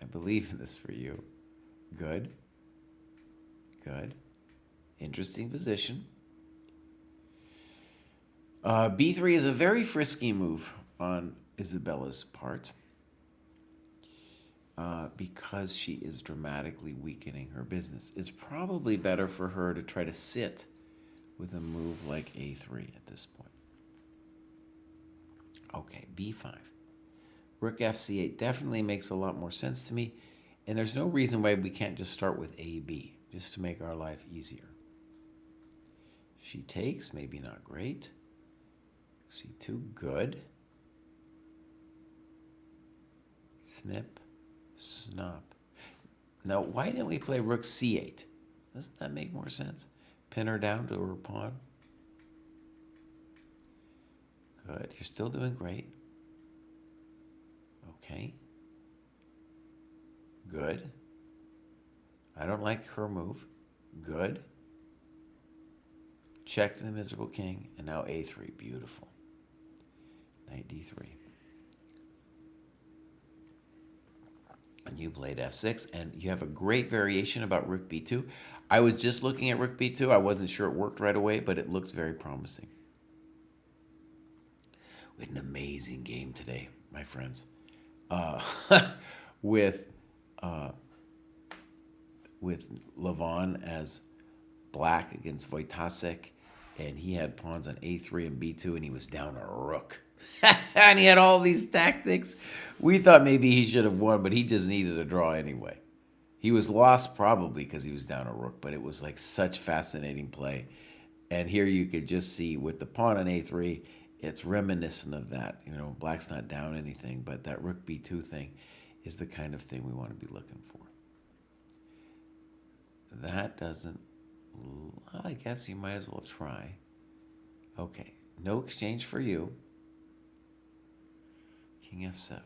I believe in this for you. Good. Good. Interesting position. b3 is a very frisky move on Isabella's part because she is dramatically weakening her business. It's probably better for her to try to sit with a move like a3 at this point. Okay, b5. Rook fc8 definitely makes a lot more sense to me, and there's no reason why we can't just start with ab, just to make our life easier. She takes, maybe not great. c2, good. Snip, snop. Now, why didn't we play rook c8? Doesn't that make more sense? Pin her down to her pawn. Good, you're still doing great. Okay. Good. I don't like her move. Good. Check the miserable king, and now a3, beautiful. Knight d3. And you played f6, and you have a great variation about rook b2. I was just looking at rook b2. I wasn't sure it worked right away, but it looks very promising. We had an amazing game today, my friends, with Levon as black against Wojtasek, and he had pawns on a3 and b2, and he was down a rook. And he had all these tactics. We thought maybe he should have won, but he just needed a draw anyway. He was lost probably because he was down a rook, but it was like such fascinating play. And here you could just see with the pawn on a3, it's reminiscent of that. You know, black's not down anything, but that rook b2 thing is the kind of thing we want to be looking for. That doesn't, well, I guess you might as well try. Okay, no exchange for you. King f7.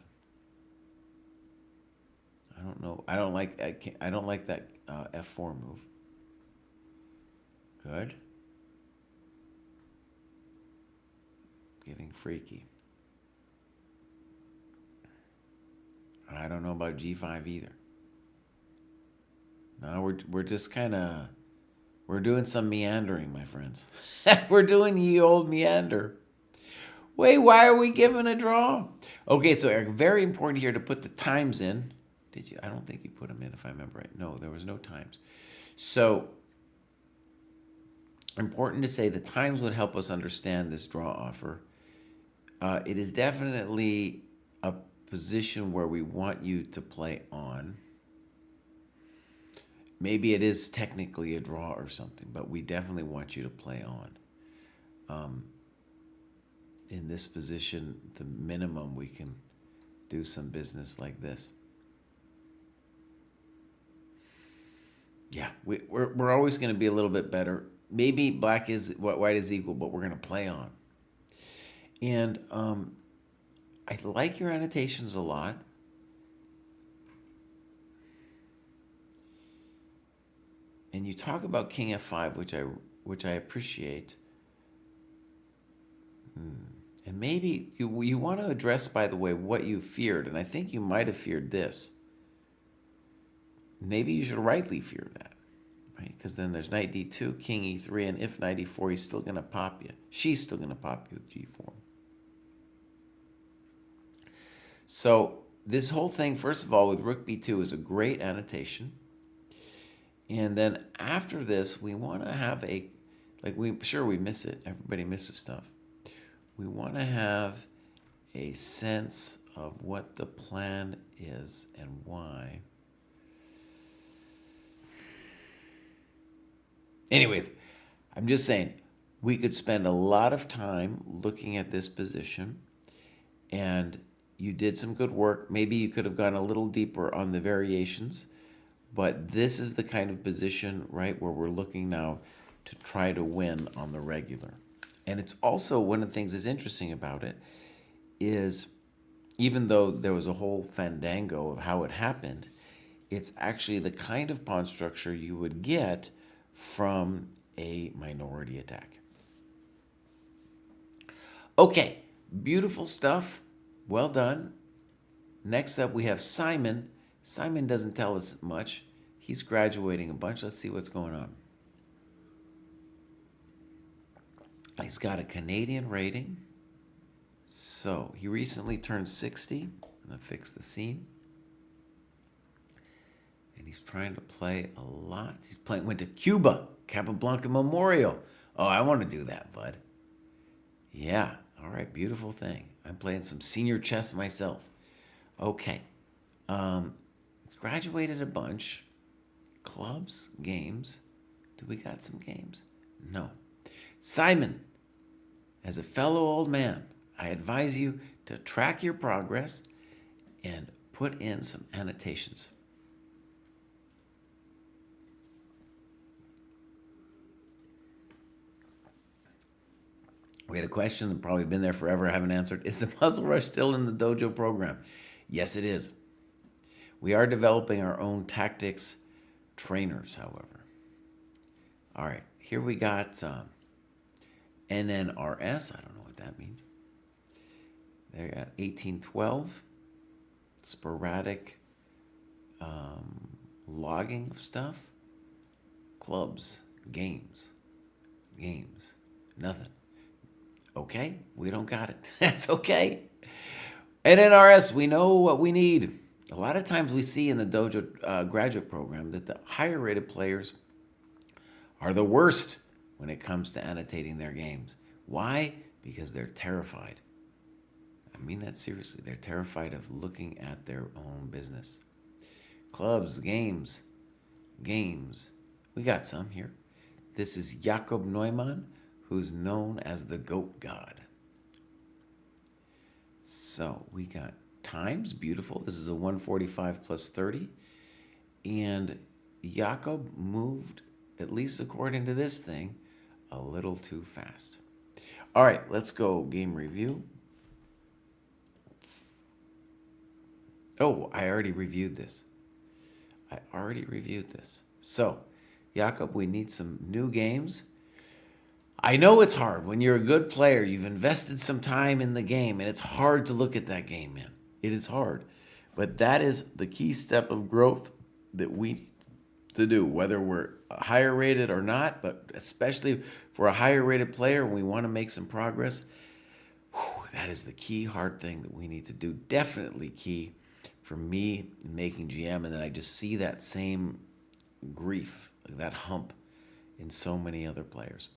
I don't know. I don't like that f4 move. Good. Getting freaky. I don't know about g5 either. No, we're just kind of, we're doing some meandering, my friends. We're doing the old meander. Wait, why are we giving a draw? Okay, so Eric, very important here to put the times in. Did you? I don't think you put them in, if I remember right. No, there was no times. So important to say the times would help us understand this draw offer. It is definitely a position where we want you to play on. Maybe it is technically a draw or something, but we definitely want you to play on. In this position, the minimum we can do some business like this. Yeah, we're always going to be a little bit better. Maybe white is equal, but we're going to play on. And I like your annotations a lot. And you talk about king f5, which I appreciate. And maybe you want to address, by the way, what you feared. And I think you might have feared this. Maybe you should rightly fear that, right? Because then there's knight d2, king e3, and if knight e4, he's still going to pop you. She's still going to pop you with g4. So this whole thing, first of all, with rook b2 is a great annotation. And then after this, we want to have we miss it. Everybody misses stuff. We want to have a sense of what the plan is and why. Anyways, I'm just saying, we could spend a lot of time looking at this position, and you did some good work. Maybe you could have gone a little deeper on the variations, but this is the kind of position, right, where we're looking now to try to win on the regular. And it's also one of the things that's interesting about it is even though there was a whole fandango of how it happened, it's actually the kind of pawn structure you would get from a minority attack. Okay, beautiful stuff. Well done. Next up, we have Simon. Simon doesn't tell us much. He's graduating a bunch. Let's see what's going on. He's got a Canadian rating. So he recently turned 60. I'm going to fix the scene. And he's trying to play a lot. Went to Cuba, Capablanca Memorial. Oh, I want to do that, bud. Yeah, all right, beautiful thing. I'm playing some senior chess myself. Okay. He's graduated a bunch. Clubs, games. Do we got some games? No. Simon, as a fellow old man, I advise you to track your progress and put in some annotations. We had a question that probably been there forever, I haven't answered. Is the Puzzle Rush still in the dojo program? Yes, it is. We are developing our own tactics trainers, however. All right, here we got NNRS. I don't know what that means. They're at 1812. Sporadic logging of stuff. Clubs, games, nothing. Okay, we don't got it. That's okay. NNRS, we know what we need. A lot of times we see in the Dojo Graduate Program that the higher rated players are the worst when it comes to annotating their games. Why? Because they're terrified. I mean that seriously. They're terrified of looking at their own business. Clubs, games. We got some here. This is Jakob Neumann, who's known as the Goat God. So we got times, beautiful. This is a 145 plus 30. And Jakob moved, at least according to this thing, a little too fast. All right, let's go game review. Oh, I already reviewed this. So, Jakob, we need some new games. I know it's hard. When you're a good player, you've invested some time in the game, and it's hard to look at that game, man. It is hard. But that is the key step of growth that we need to do, whether we're higher rated or not, but especially for a higher rated player, we want to make some progress. That is the key hard thing that we need to do. Definitely key for me making GM, and then I just see that same grief, that hump in so many other players.